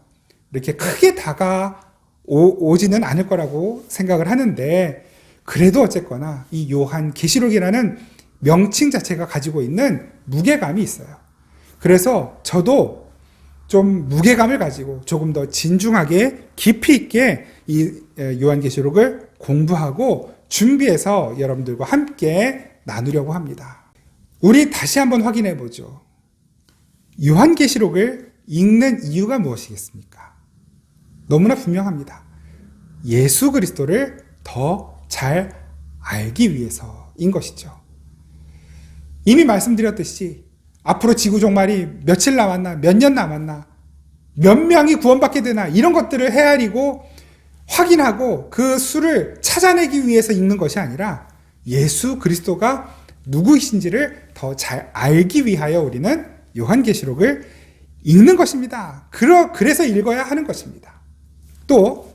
[SPEAKER 1] 이렇게 크게 다가오지는 않을 거라고 생각을 하는데, 그래도 어쨌거나 이 요한계시록이라는 명칭 자체가 가지고 있는 무게감이 있어요. 그래서 저도 좀 무게감을 가지고 조금 더 진중하게 깊이 있게 이 요한계시록을 공부하고 준비해서 여러분들과 함께 나누려고 합니다. 우리 다시 한번 확인해 보죠. 요한계시록을 읽는 이유가 무엇이겠습니까? 너무나 분명합니다. 예수 그리스도를 더 잘 알기 위해서인 것이죠. 이미 말씀드렸듯이 앞으로 지구 종말이 며칠 남았나, 몇 년 남았나, 몇 명이 구원받게 되나, 이런 것들을 헤아리고 확인하고 그 수를 찾아내기 위해서 읽는 것이 아니라 예수 그리스도가 누구이신지를 더 잘 알기 위하여 우리는 요한계시록을 읽는 것입니다. 그래서 읽어야 하는 것입니다. 또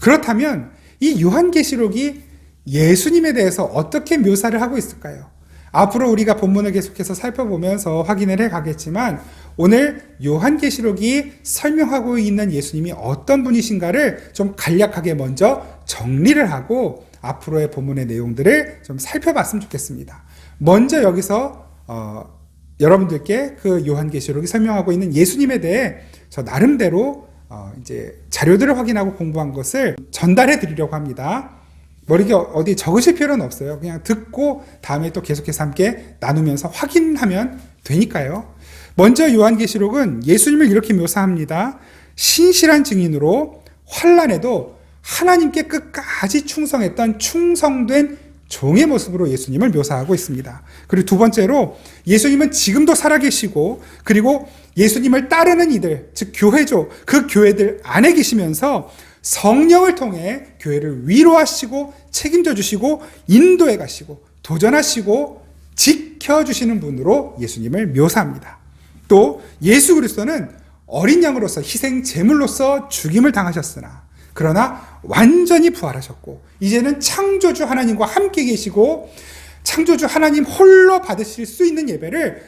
[SPEAKER 1] 그렇다면 이 요한계시록이 예수님에 대해서 어떻게 묘사를 하고 있을까요? 앞으로 우리가 본문을 계속해서 살펴보면서 확인을 해 가겠지만, 오늘 요한계시록이 설명하고 있는 예수님이 어떤 분이신가를 좀 간략하게 먼저 정리를 하고 앞으로의 본문의 내용들을 좀 살펴봤으면 좋겠습니다. 먼저 여기서 여러분들께 그 요한계시록이 설명하고 있는 예수님에 대해 저 나름대로 이제 자료들을 확인하고 공부한 것을 전달해 드리려고 합니다. 머리에 어디 적으실 필요는 없어요. 그냥 듣고 다음에 또 계속해서 함께 나누면서 확인하면 되니까요. 먼저 요한계시록은 예수님을 이렇게 묘사합니다. 신실한 증인으로 환난에도 하나님께 끝까지 충성했던 충성된 종의 모습으로 예수님을 묘사하고 있습니다. 그리고 두 번째로 예수님은 지금도 살아계시고, 그리고 예수님을 따르는 이들, 즉 교회죠. 그 교회들 안에 계시면서 성령을 통해 교회를 위로하시고 책임져 주시고 인도해 가시고 도전하시고 지켜주시는 분으로 예수님을 묘사합니다. 또 예수 그리스도는 어린 양으로서 희생 제물로서 죽임을 당하셨으나 그러나 완전히 부활하셨고 이제는 창조주 하나님과 함께 계시고 창조주 하나님 홀로 받으실 수 있는 예배를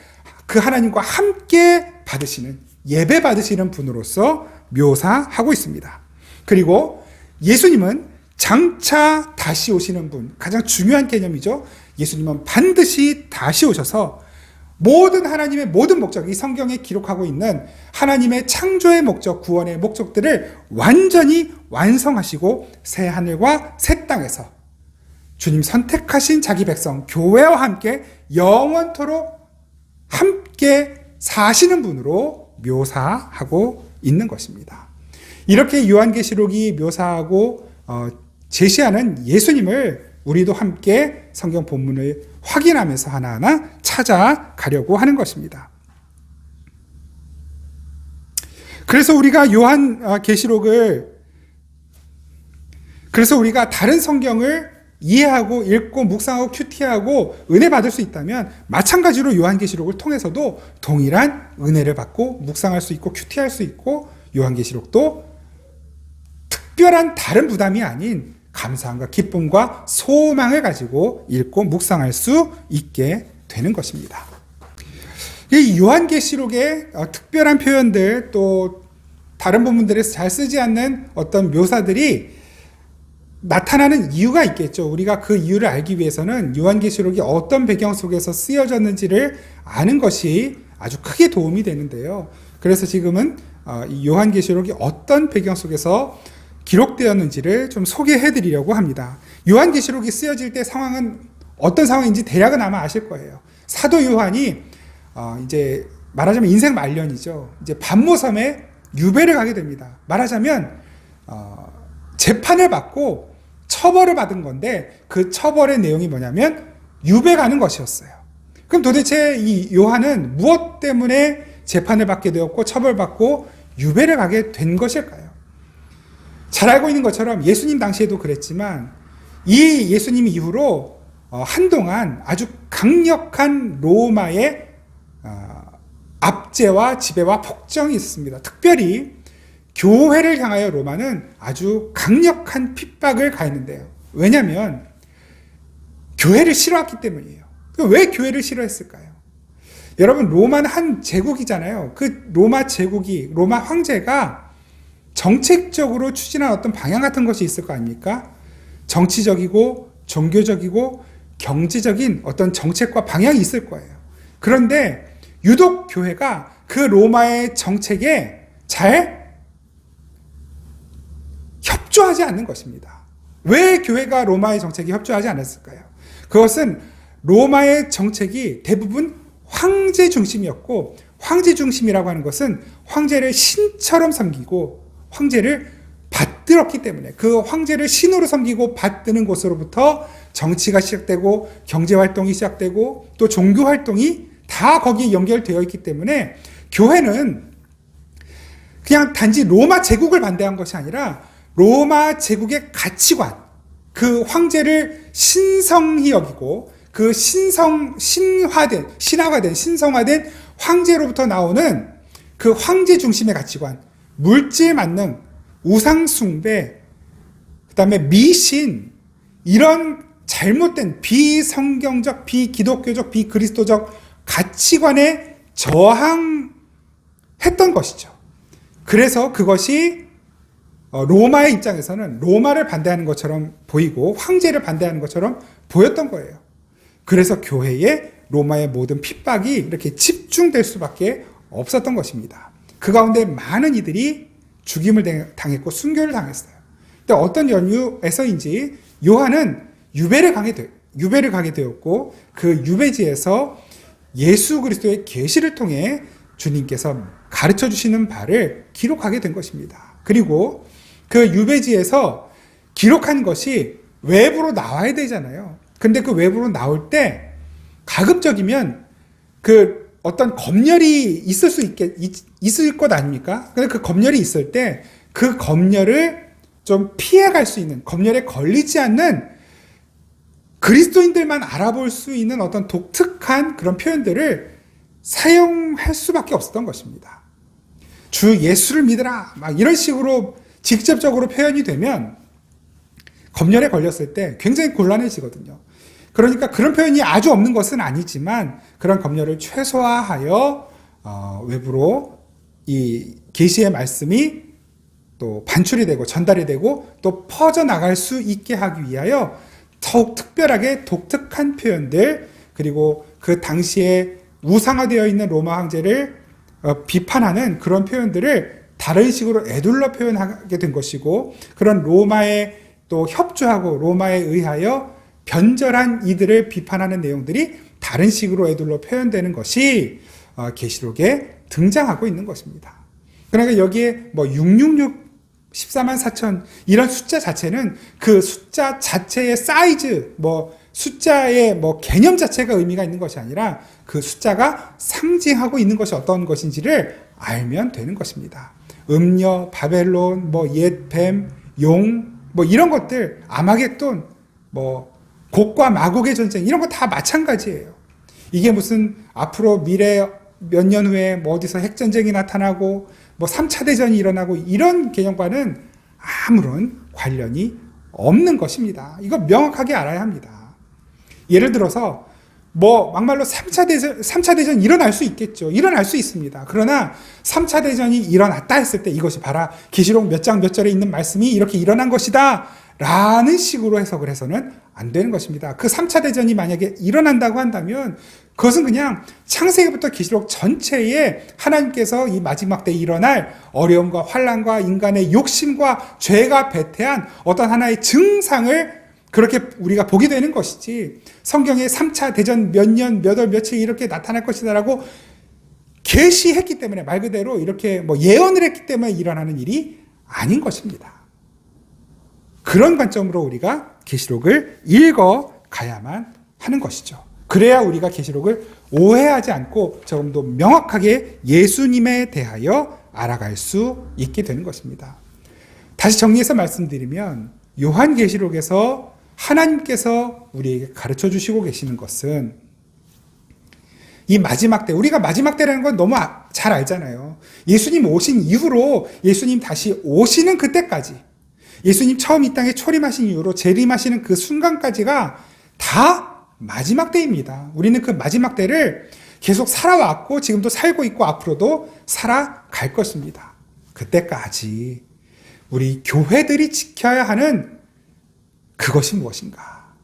[SPEAKER 1] 그 하나님과 함께 받으시는 예배 받으시는 분으로서 묘사하고 있습니다. 그리고 예수님은 장차 다시 오시는 분, 가장 중요한 개념이죠. 예수님은 반드시 다시 오셔서 모든 하나님의 모든 목적, 이 성경에 기록하고 있는 하나님의 창조의 목적, 구원의 목적들을 완전히 완성하시고 새 하늘과 새 땅에서 주님 선택하신 자기 백성, 교회와 함께 영원토록 함께 사시는 분으로 묘사하고 있는 것입니다. 이렇게 요한계시록이 묘사하고 제시하는 예수님을 우리도 함께 성경 본문을 확인하면서 하나하나 찾아가려고 하는 것입니다. 그래서 우리가 그래서 우리가 다른 성경을 이해하고 읽고 묵상하고 큐티하고 은혜 받을 수 있다면 마찬가지로 요한계시록을 통해서도 동일한 은혜를 받고 묵상할 수 있고 큐티할 수 있고 요한계시록도 특별한 다른 부담이 아닌 감사함과 기쁨과 소망을 가지고 읽고 묵상할 수 있게 되는 것입니다. 이 요한계시록의 특별한 표현들 또 다른 본문들에서 잘 쓰지 않는 어떤 묘사들이 나타나는 이유가 있겠죠. 우리가 그 이유를 알기 위해서는 요한계시록이 어떤 배경 속에서 쓰여졌는지를 아는 것이 아주 크게 도움이 되는데요. 그래서 지금은 이 요한계시록이 어떤 배경 속에서 기록되었는지를 좀 소개해 드리려고 합니다. 요한계시록이 쓰여질 때 상황은 어떤 상황인지 대략은 아마 아실 거예요. 사도 요한이 이제 말하자면 인생 말년이죠. 이제 반모섬에 유배를 가게 됩니다. 말하자면 재판을 받고 처벌을 받은 건데 그 처벌의 내용이 뭐냐면 유배 가는 것이었어요. 그럼 도대체 이 요한은 무엇 때문에 재판을 받게 되었고 처벌받고 유배를 가게 된 것일까요? 잘 알고 있는 것처럼 예수님 당시에도 그랬지만 이 예수님 이후로 한동안 아주 강력한 로마의 압제와 지배와 폭정이 있었습니다. 특별히 교회를 향하여 로마는 아주 강력한 핍박을 가했는데요. 왜냐하면 교회를 싫어했기 때문이에요. 왜 교회를 싫어했을까요? 여러분, 로마는 한 제국이잖아요. 그 로마 제국이, 로마 황제가 정책적으로 추진한 어떤 방향 같은 것이 있을 거 아닙니까? 정치적이고 종교적이고 경제적인 어떤 정책과 방향이 있을 거예요. 그런데 유독 교회가 그 로마의 정책에 잘 협조하지 않는 것입니다. 왜 교회가 로마의 정책에 협조하지 않았을까요? 그것은 로마의 정책이 대부분 황제 중심이었고, 황제 중심이라고 하는 것은 황제를 신처럼 섬기고 황제를 받들었기 때문에, 그 황제를 신으로 섬기고 받드는 곳으로부터 정치가 시작되고 경제활동이 시작되고 또 종교활동이 다 거기에 연결되어 있기 때문에 교회는 그냥 단지 로마 제국을 반대한 것이 아니라 로마 제국의 가치관, 그 황제를 신성히 여기고 그 신화된 신성화된 황제로부터 나오는 그 황제 중심의 가치관, 물질 만능, 우상 숭배, 그다음에 미신, 이런 잘못된 비성경적, 비기독교적, 비그리스도적 가치관에 저항했던 것이죠. 그래서 그것이 로마의 입장에서는 로마를 반대하는 것처럼 보이고 황제를 반대하는 것처럼 보였던 거예요. 그래서 교회에 로마의 모든 핍박이 이렇게 집중될 수밖에 없었던 것입니다. 그 가운데 많은 이들이 죽임을 당했고 순교를 당했어요. 근데 어떤 연유에서인지 요한은 유배를 가게 되었고 그 유배지에서 예수 그리스도의 계시를 통해 주님께서 가르쳐 주시는 바를 기록하게 된 것입니다. 그리고 그 유배지에서 기록한 것이 외부로 나와야 되잖아요. 근데 그 외부로 나올 때 가급적이면 그 어떤 검열이 있을 것 아닙니까? 근데 그 검열이 있을 때 그 검열을 좀 피해갈 수 있는, 검열에 걸리지 않는 그리스도인들만 알아볼 수 있는 어떤 독특한 그런 표현들을 사용할 수밖에 없었던 것입니다. 주 예수를 믿으라 막 이런 식으로 직접적으로 표현이 되면 검열에 걸렸을 때 굉장히 곤란해지거든요. 그러니까 그런 표현이 아주 없는 것은 아니지만 그런 검열을 최소화하여 외부로 이 계시의 말씀이 또 반출이 되고 전달이 되고 또 퍼져나갈 수 있게 하기 위하여 더욱 특별하게 독특한 표현들, 그리고 그 당시에 우상화되어 있는 로마 황제를 비판하는 그런 표현들을 다른 식으로 에둘러 표현하게 된 것이고, 그런 로마에 또 협조하고 로마에 의하여 변절한 이들을 비판하는 내용들이 다른 식으로 에둘러 표현되는 것이 계시록에 등장하고 있는 것입니다. 그러니까 여기에 뭐 666, 14만 4천 이런 숫자 자체는 그 숫자 자체의 사이즈, 뭐 숫자의 뭐 개념 자체가 의미가 있는 것이 아니라 그 숫자가 상징하고 있는 것이 어떤 것인지를 알면 되는 것입니다. 음녀, 바벨론, 뭐 옛뱀, 용, 뭐 이런 것들, 아마겟돈, 뭐 곡과 마곡의 전쟁, 이런 거 다 마찬가지예요. 이게 무슨 앞으로 미래 몇 년 후에 뭐 어디서 핵전쟁이 나타나고 뭐 3차 대전이 일어나고 이런 개념과는 아무런 관련이 없는 것입니다. 이거 명확하게 알아야 합니다. 예를 들어서 뭐 막말로 3차 대전 일어날 수 있겠죠. 일어날 수 있습니다. 그러나 3차 대전이 일어났다 했을 때 이것이 봐라, 계시록 몇 장 몇 절에 있는 말씀이 이렇게 일어난 것이다 라는 식으로 해석을 해서는 안 되는 것입니다. 그 3차 대전이 만약에 일어난다고 한다면 그것은 그냥 창세기부터 계시록 전체에 하나님께서 이 마지막 때에 일어날 어려움과 환난과 인간의 욕심과 죄가 배태한 어떤 하나의 증상을 그렇게 우리가 보게 되는 것이지, 성경에 3차 대전 몇 년, 몇 월, 며칠 이렇게 나타날 것이다라고 계시했기 때문에, 말 그대로 이렇게 뭐 예언을 했기 때문에 일어나는 일이 아닌 것입니다. 그런 관점으로 우리가 계시록을 읽어 가야만 하는 것이죠. 그래야 우리가 계시록을 오해하지 않고 조금 더 명확하게 예수님에 대하여 알아갈 수 있게 되는 것입니다. 다시 정리해서 말씀드리면, 요한계시록에서 하나님께서 우리에게 가르쳐 주시고 계시는 것은 이 마지막 때, 우리가 마지막 때라는 건 너무 잘 알잖아요. 예수님 오신 이후로 예수님 다시 오시는 그때까지, 예수님 처음 이 땅에 초림하신 이후로 재림하시는 그 순간까지가 다 마지막 때입니다. 우리는 그 마지막 때를 계속 살아왔고 지금도 살고 있고 앞으로도 살아갈 것입니다. 그때까지 우리 교회들이 지켜야 하는 그것이 무엇인가?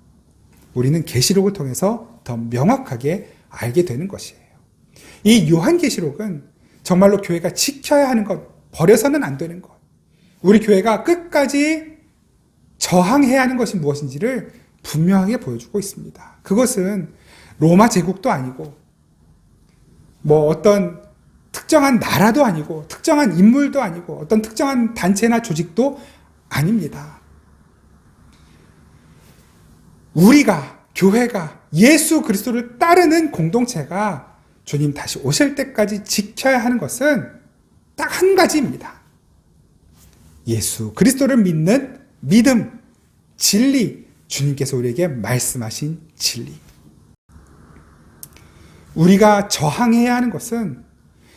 [SPEAKER 1] 우리는 계시록을 통해서 더 명확하게 알게 되는 것이에요. 이 요한계시록은 정말로 교회가 지켜야 하는 것, 버려서는 안 되는 것, 우리 교회가 끝까지 저항해야 하는 것이 무엇인지를 분명하게 보여주고 있습니다. 그것은 로마 제국도 아니고 뭐 어떤 특정한 나라도 아니고 특정한 인물도 아니고 어떤 특정한 단체나 조직도 아닙니다. 우리가, 교회가 예수 그리스도를 따르는 공동체가 주님 다시 오실 때까지 지켜야 하는 것은 딱 한 가지입니다. 예수 그리스도를 믿는 믿음, 진리, 주님께서 우리에게 말씀하신 진리. 우리가 저항해야 하는 것은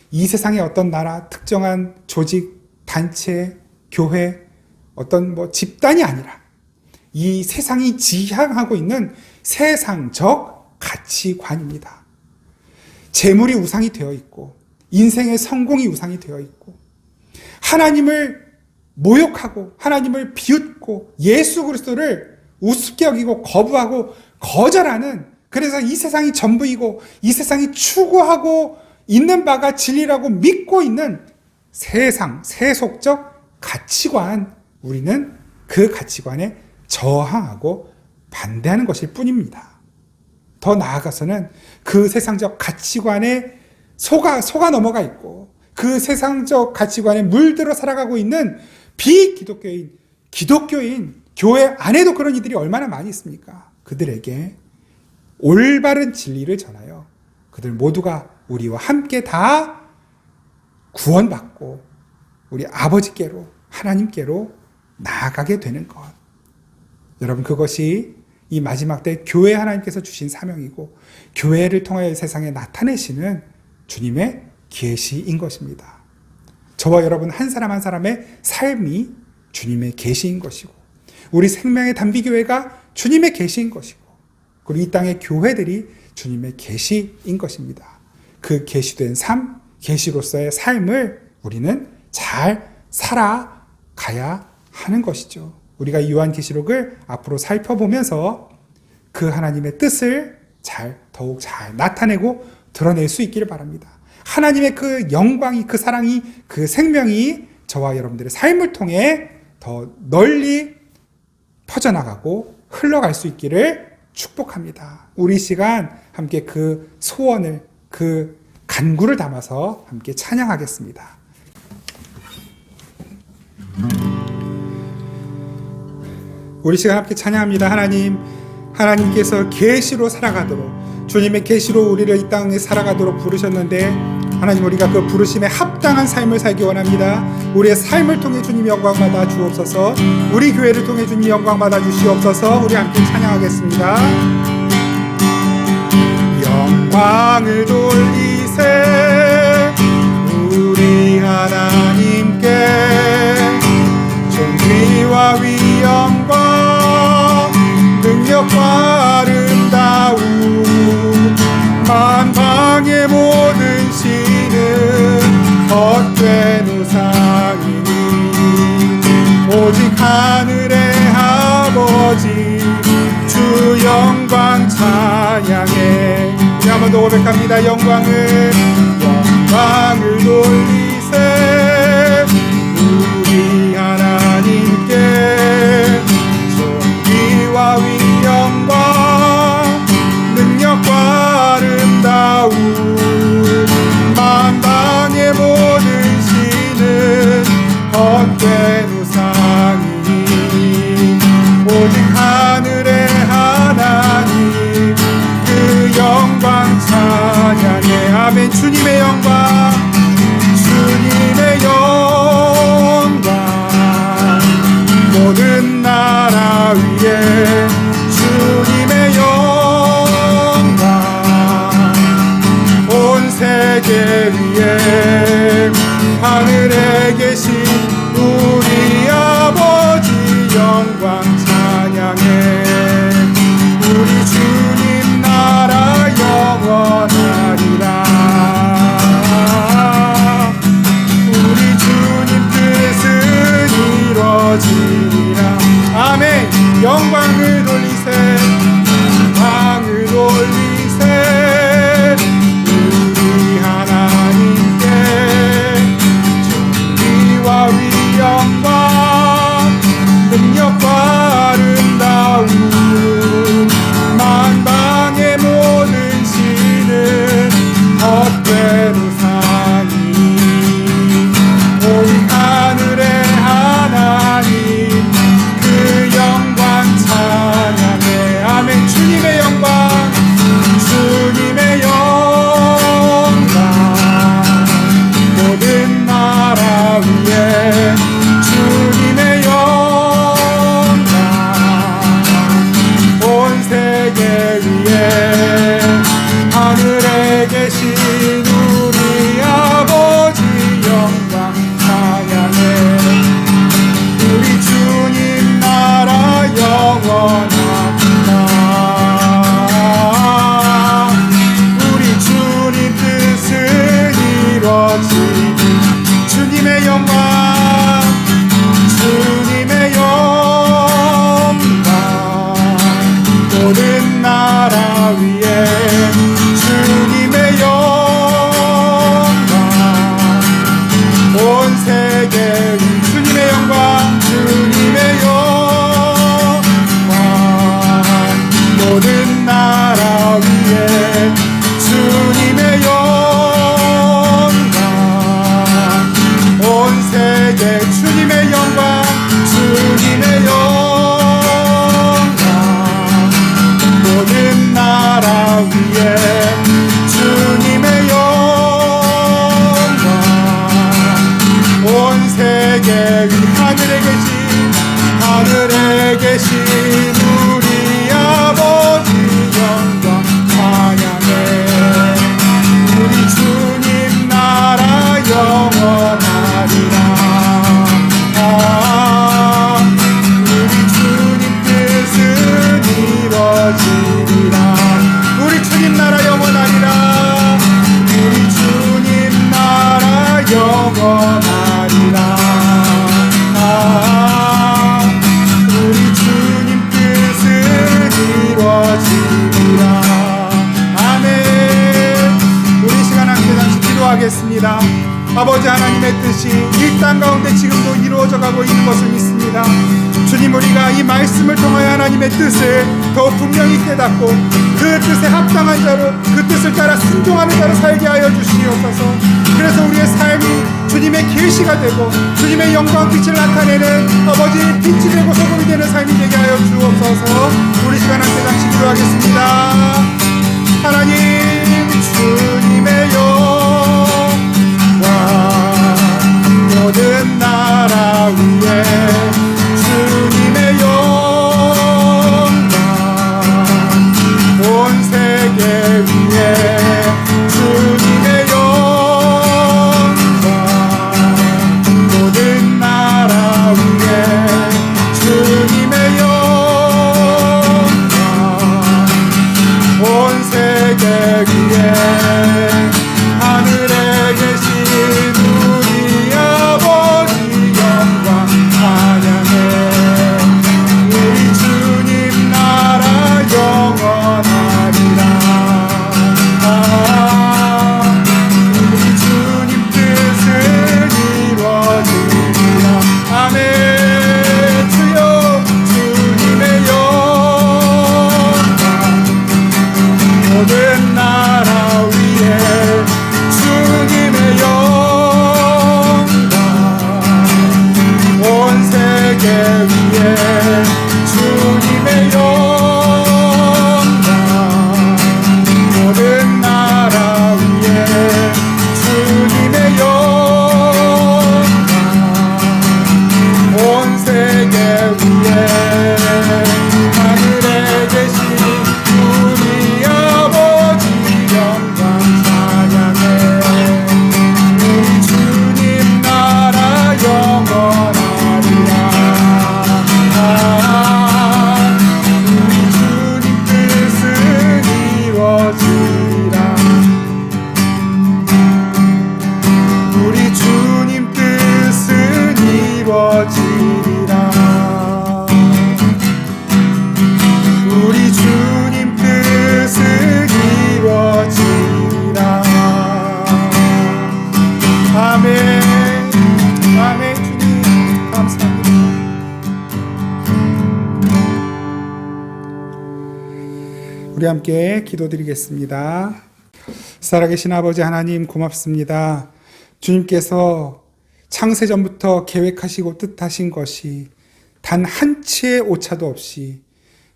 [SPEAKER 1] 이 세상의 어떤 나라, 특정한 조직, 단체, 교회, 어떤 뭐 집단이 아니라 이 세상이 지향하고 있는 세상적 가치관입니다. 재물이 우상이 되어 있고 인생의 성공이 우상이 되어 있고 하나님을 모욕하고 하나님을 비웃고 예수 그리스도를 우습게 여기고 거부하고 거절하는, 그래서 이 세상이 전부이고 이 세상이 추구하고 있는 바가 진리라고 믿고 있는 세상, 세속적 가치관, 우리는 그 가치관에 저항하고 반대하는 것일 뿐입니다. 더 나아가서는 그 세상적 가치관에 속아 넘어가 있고 그 세상적 가치관에 물들어 살아가고 있는 비기독교인, 기독교인, 교회 안에도 그런 이들이 얼마나 많이 있습니까? 그들에게 올바른 진리를 전하여 그들 모두가 우리와 함께 다 구원받고 우리 아버지께로, 하나님께로 나아가게 되는 것. 여러분, 그것이 이 마지막 때 교회 하나님께서 주신 사명이고 교회를 통하여 세상에 나타내시는 주님의 계시인 것입니다. 저와 여러분 한 사람 한 사람의 삶이 주님의 계시인 것이고 우리 생명의 단비교회가 주님의 계시인 것이고 그리고 이 땅의 교회들이 주님의 계시인 것입니다. 그 계시된 삶, 계시로서의 삶을 우리는 잘 살아가야 하는 것이죠. 우리가 요한계시록을 앞으로 살펴보면서 그 하나님의 뜻을 더욱 잘 나타내고 드러낼 수 있기를 바랍니다. 하나님의 그 영광이, 그 사랑이, 그 생명이 저와 여러분들의 삶을 통해 더 널리 퍼져나가고 흘러갈 수 있기를 축복합니다. 우리 시간 함께 그 소원을, 그 간구를 담아서 함께 찬양하겠습니다. 우리 시간 함께 찬양합니다. 하나님께서 계시로 살아가도록, 주님의 계시로 우리를 이 땅에 살아가도록 부르셨는데 하나님, 우리가 그 부르심에 합당한 삶을 살기 원합니다. 우리의 삶을 통해 주님 영광 받아 주옵소서. 우리 교회를 통해 주님 영광 받아 주시옵소서. 우리 함께 찬양하겠습니다. 영광을 돌리세 우리 하나님께, 존귀와 위엄과 능력과 아름다움, 만방의 모든 신은 헛된 우상이니 오직 하늘의 아버지 주 영광 찬양해. 우리 한 번 더 고백합니다. 영광을 돌리세 우리 하나님께, 존귀와 위엄과 능력과 아름다움, 만방의 모든 신은 헛된 우상이니 오직 하늘의 하나님 그 영광 찬양해. 아멘. 주님의 영광, 주님의 영광, 모든 나라 위에 주님의 영광, 온 세계 위에 하늘에 계신 우리 아버지 영광 찬양해. 우리 주님 나라 영원하리라. 우리 주님 뜻은 이루어지리라. 아멘. 영광을 돌리세, 영광을 돌리세 우리 하나님께, 존귀와 위엄과 능력과 아름다움, 만방의 모든 신은 헛된 우상이 오직 하늘의 하나님 그 영광 찬양해. 아멘. 주님의 영광, 주님의 영광, 모든 나라 위에 주님의 영광, 온 세계 위에 하늘에 계신 우리 아버지 영광 찬양해. 우리 주님 나라 영원하다. 우리 주님 뜻은 이루어지리. 주님의 영광, 주님의 영광, 모든 나라 위에 주님의 영광, 온 세계 위 주님의 영광, 주님의 영광, 모든 나라 위에 주님의 영광, 온 세계 주님의 영광, 주님의 영광, 모든 나라 위에 주님의 영광, 온 세계 위 하늘에 계신 하늘에 계신 우리 아버지 영광 찬양해. 우리 주님 나라 영원하리라. 우리 주님 뜻은 이루어지리라. 우리 주님 나라 영원하리라. 우리 주님 나라 영원하리라. 우리 주님 뜻은 이루어지리라. 아멘. 우리 시간 함께 잠시 기도하겠습니다. 아버지 하나님의 뜻이 이 땅 가운데 지금도 이루어져 가고 있는 것을 믿습니다. 주님, 우리가 이 말씀을 통하여 하나님의 뜻을 더 분명히 깨닫고 그 뜻에 합당한 자로, 그 뜻을 따라 순종하는 자로 살게 하여 주시옵소서. 그래서 우리의 삶이 주님의 계시가 되고 주님의 영광 빛을 나타내는 아버지 빛이 되고 소금이 되는 삶이 되게 하여 주옵소서. 우리 시간 함께 잠시 기도하겠습니다. 하나님, 주님의 영광 모든 나라 위에 주님의 영광 온 세계 위에 주님의 영광 모든 나라 위에 주님의 영광 온 세계 위에 하늘에 계신 우리 아버지 영광 찬양해. 우리 주님 나라 영원하리라. 우리 주님 뜻은 이루어지리라. 아멘. 주여 주님의 영광 모든 나라 위에 주님의 영광 온 세계 위에 주님의 영광 모든 나라 위에 주님의 영광 온 세계 위에 하늘에 계신 우리 아버지 영광 찬양해. 우리 주님 나라 영원하리라. 우리 주님 뜻은 이루어지리라. 우리 주님 뜻은 이루어지리라. 우리 주님 뜻은 이루어지리라. 아멘. 아멘. 주님 감사합니다. 우리 함께 기도드리겠습니다. 살아계신 아버지 하나님, 고맙습니다. 주님께서 창세전부터 계획하시고 뜻하신 것이 단 한치의 오차도 없이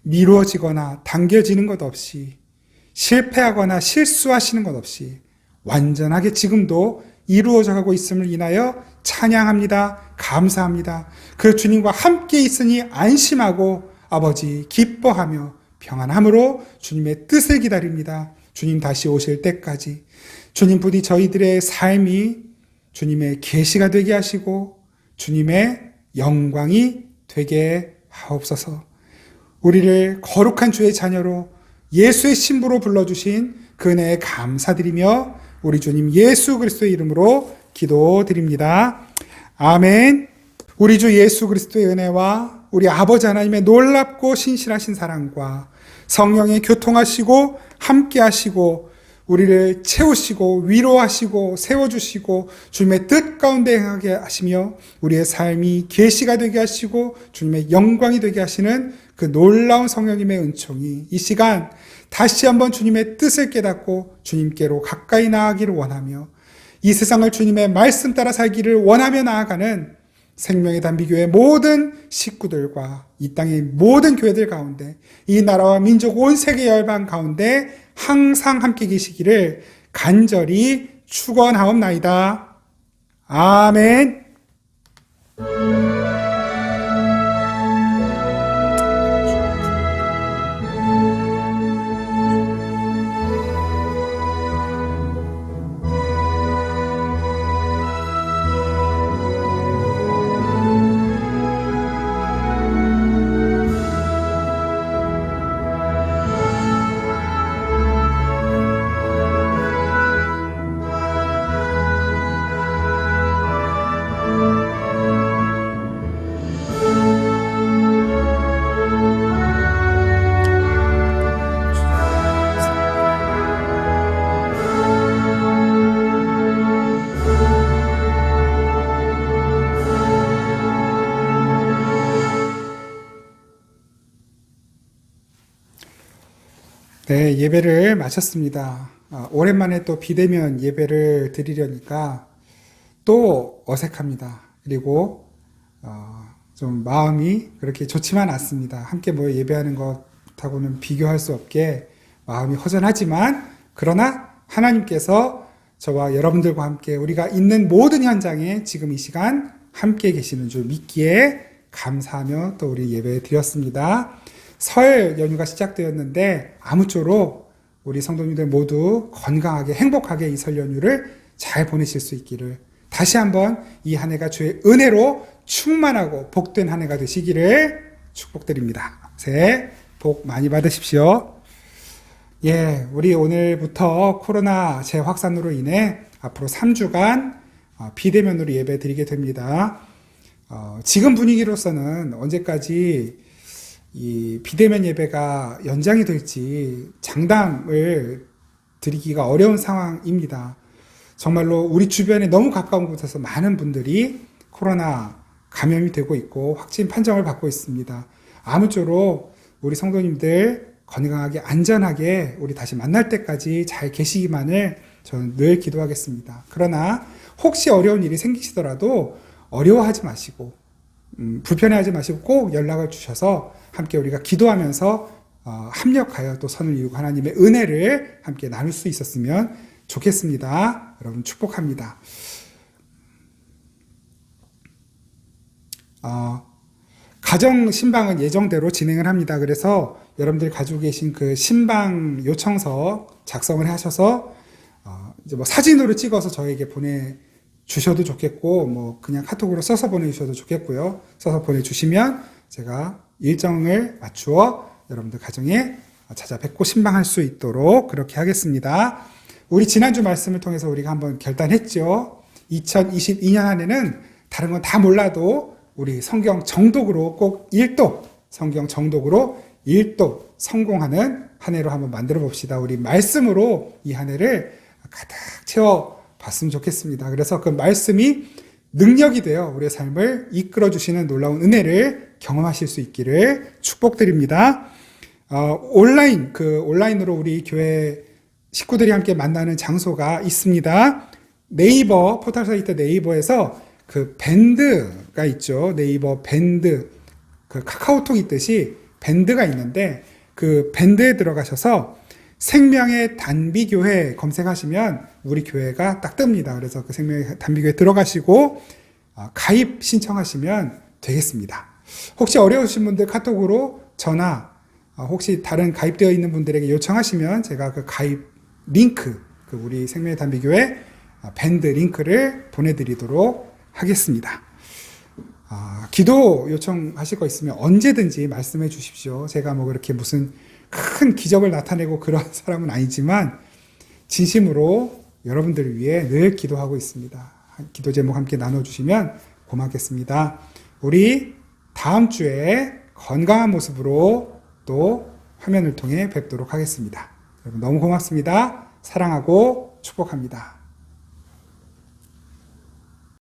[SPEAKER 1] 미루어지거나 당겨지는 것 없이 실패하거나 실수하시는 것 없이 완전하게 지금도 이루어져 가고 있음을 인하여 찬양합니다. 감사합니다. 그 주님과 함께 있으니 안심하고 아버지 기뻐하며 평안함으로 주님의 뜻을 기다립니다. 주님 다시 오실 때까지 주님 부디 저희들의 삶이 주님의 계시가 되게 하시고 주님의 영광이 되게 하옵소서. 우리를 거룩한 주의 자녀로 예수의 신부로 불러주신 그 은혜에 감사드리며 우리 주님 예수 그리스도의 이름으로 기도드립니다. 아멘. 우리 주 예수 그리스도의 은혜와 우리 아버지 하나님의 놀랍고 신실하신 사랑과 성령의 교통하시고 함께하시고 우리를 채우시고 위로하시고 세워주시고 주님의 뜻 가운데 행하게 하시며 우리의 삶이 계시가 되게 하시고 주님의 영광이 되게 하시는 그 놀라운 성령님의 은총이 이 시간 다시 한번 주님의 뜻을 깨닫고 주님께로 가까이 나아가기를 원하며 이 세상을 주님의 말씀 따라 살기를 원하며 나아가는 생명의 단비교회 모든 식구들과 이 땅의 모든 교회들 가운데 이 나라와 민족 온 세계 열방 가운데 항상 함께 계시기를 간절히 축원하옵나이다. 아멘. 네, 예배를 마쳤습니다. 오랜만에 또 비대면 예배를 드리려니까 또 어색합니다. 그리고 좀 마음이 그렇게 좋지만 않습니다. 함께 모여 예배하는 것하고는 비교할 수 없게 마음이 허전하지만 그러나 하나님께서 저와 여러분들과 함께 우리가 있는 모든 현장에 지금 이 시간 함께 계시는 줄 믿기에 감사하며 또 우리 예배 드렸습니다. 설 연휴가 시작되었는데 아무쪼록 우리 성도님들 모두 건강하게 행복하게 이 설 연휴를 잘 보내실 수 있기를 다시 한번 이 한 해가 주의 은혜로 충만하고 복된 한 해가 되시기를 축복드립니다. 새해 복 많이 받으십시오. 예, 우리 오늘부터 코로나 재확산으로 인해 앞으로 3주간 비대면으로 예배 드리게 됩니다. 지금 분위기로서는 언제까지 이 비대면 예배가 연장이 될지 장담을 드리기가 어려운 상황입니다. 정말로 우리 주변에 너무 가까운 곳에서 많은 분들이 코로나 감염이 되고 있고 확진 판정을 받고 있습니다. 아무쪼록 우리 성도님들 건강하게 안전하게 우리 다시 만날 때까지 잘 계시기만을 저는 늘 기도하겠습니다. 그러나 혹시 어려운 일이 생기시더라도 어려워하지 마시고 불편해하지 마시고 꼭 연락을 주셔서 함께 우리가 기도하면서 합력하여 또 선을 이루고 하나님의 은혜를 함께 나눌 수 있었으면 좋겠습니다. 여러분 축복합니다. 가정 신방은 예정대로 진행을 합니다. 그래서 여러분들이 가지고 계신 그 신방 요청서 작성을 하셔서 이제 뭐 사진으로 찍어서 저에게 보내주셔도 좋겠고 뭐 그냥 카톡으로 써서 보내주셔도 좋겠고요. 써서 보내주시면 제가 일정을 맞추어 여러분들 가정에 찾아뵙고 신방할 수 있도록 그렇게 하겠습니다. 우리 지난주 말씀을 통해서 우리가 한번 결단했죠. 2022년 한 해는 다른 건 다 몰라도 우리 성경 정독으로 꼭 1독, 성경 정독으로 1독 성공하는 한 해로 한번 만들어 봅시다. 우리 말씀으로 이 한 해를 가득 채워봤으면 좋겠습니다. 그래서 그 말씀이 능력이 되어 우리의 삶을 이끌어 주시는 놀라운 은혜를 경험하실 수 있기를 축복드립니다. 온라인으로 우리 교회 식구들이 함께 만나는 장소가 있습니다. 네이버, 포털 사이트 네이버에서 그 밴드가 있죠. 네이버 밴드, 그 카카오톡 있듯이 밴드가 있는데 그 밴드에 들어가셔서 생명의 단비교회 검색하시면 우리 교회가 딱 뜹니다. 그래서 그 생명의 단비교회 들어가시고 가입 신청하시면 되겠습니다. 혹시 어려우신 분들 카톡으로 전화, 혹시 다른 가입되어 있는 분들에게 요청하시면 제가 그 가입 링크, 그 우리 생명의 단비교회 밴드 링크를 보내드리도록 하겠습니다. 기도 요청하실 거 있으면 언제든지 말씀해 주십시오. 제가 뭐 그렇게 무슨 큰 기적을 나타내고 그런 사람은 아니지만 진심으로 여러분들을 위해 늘 기도하고 있습니다. 기도 제목 함께 나눠주시면 고맙겠습니다. 우리 다음 주에 건강한 모습으로 또 화면을 통해 뵙도록 하겠습니다. 여러분 너무 고맙습니다. 사랑하고 축복합니다.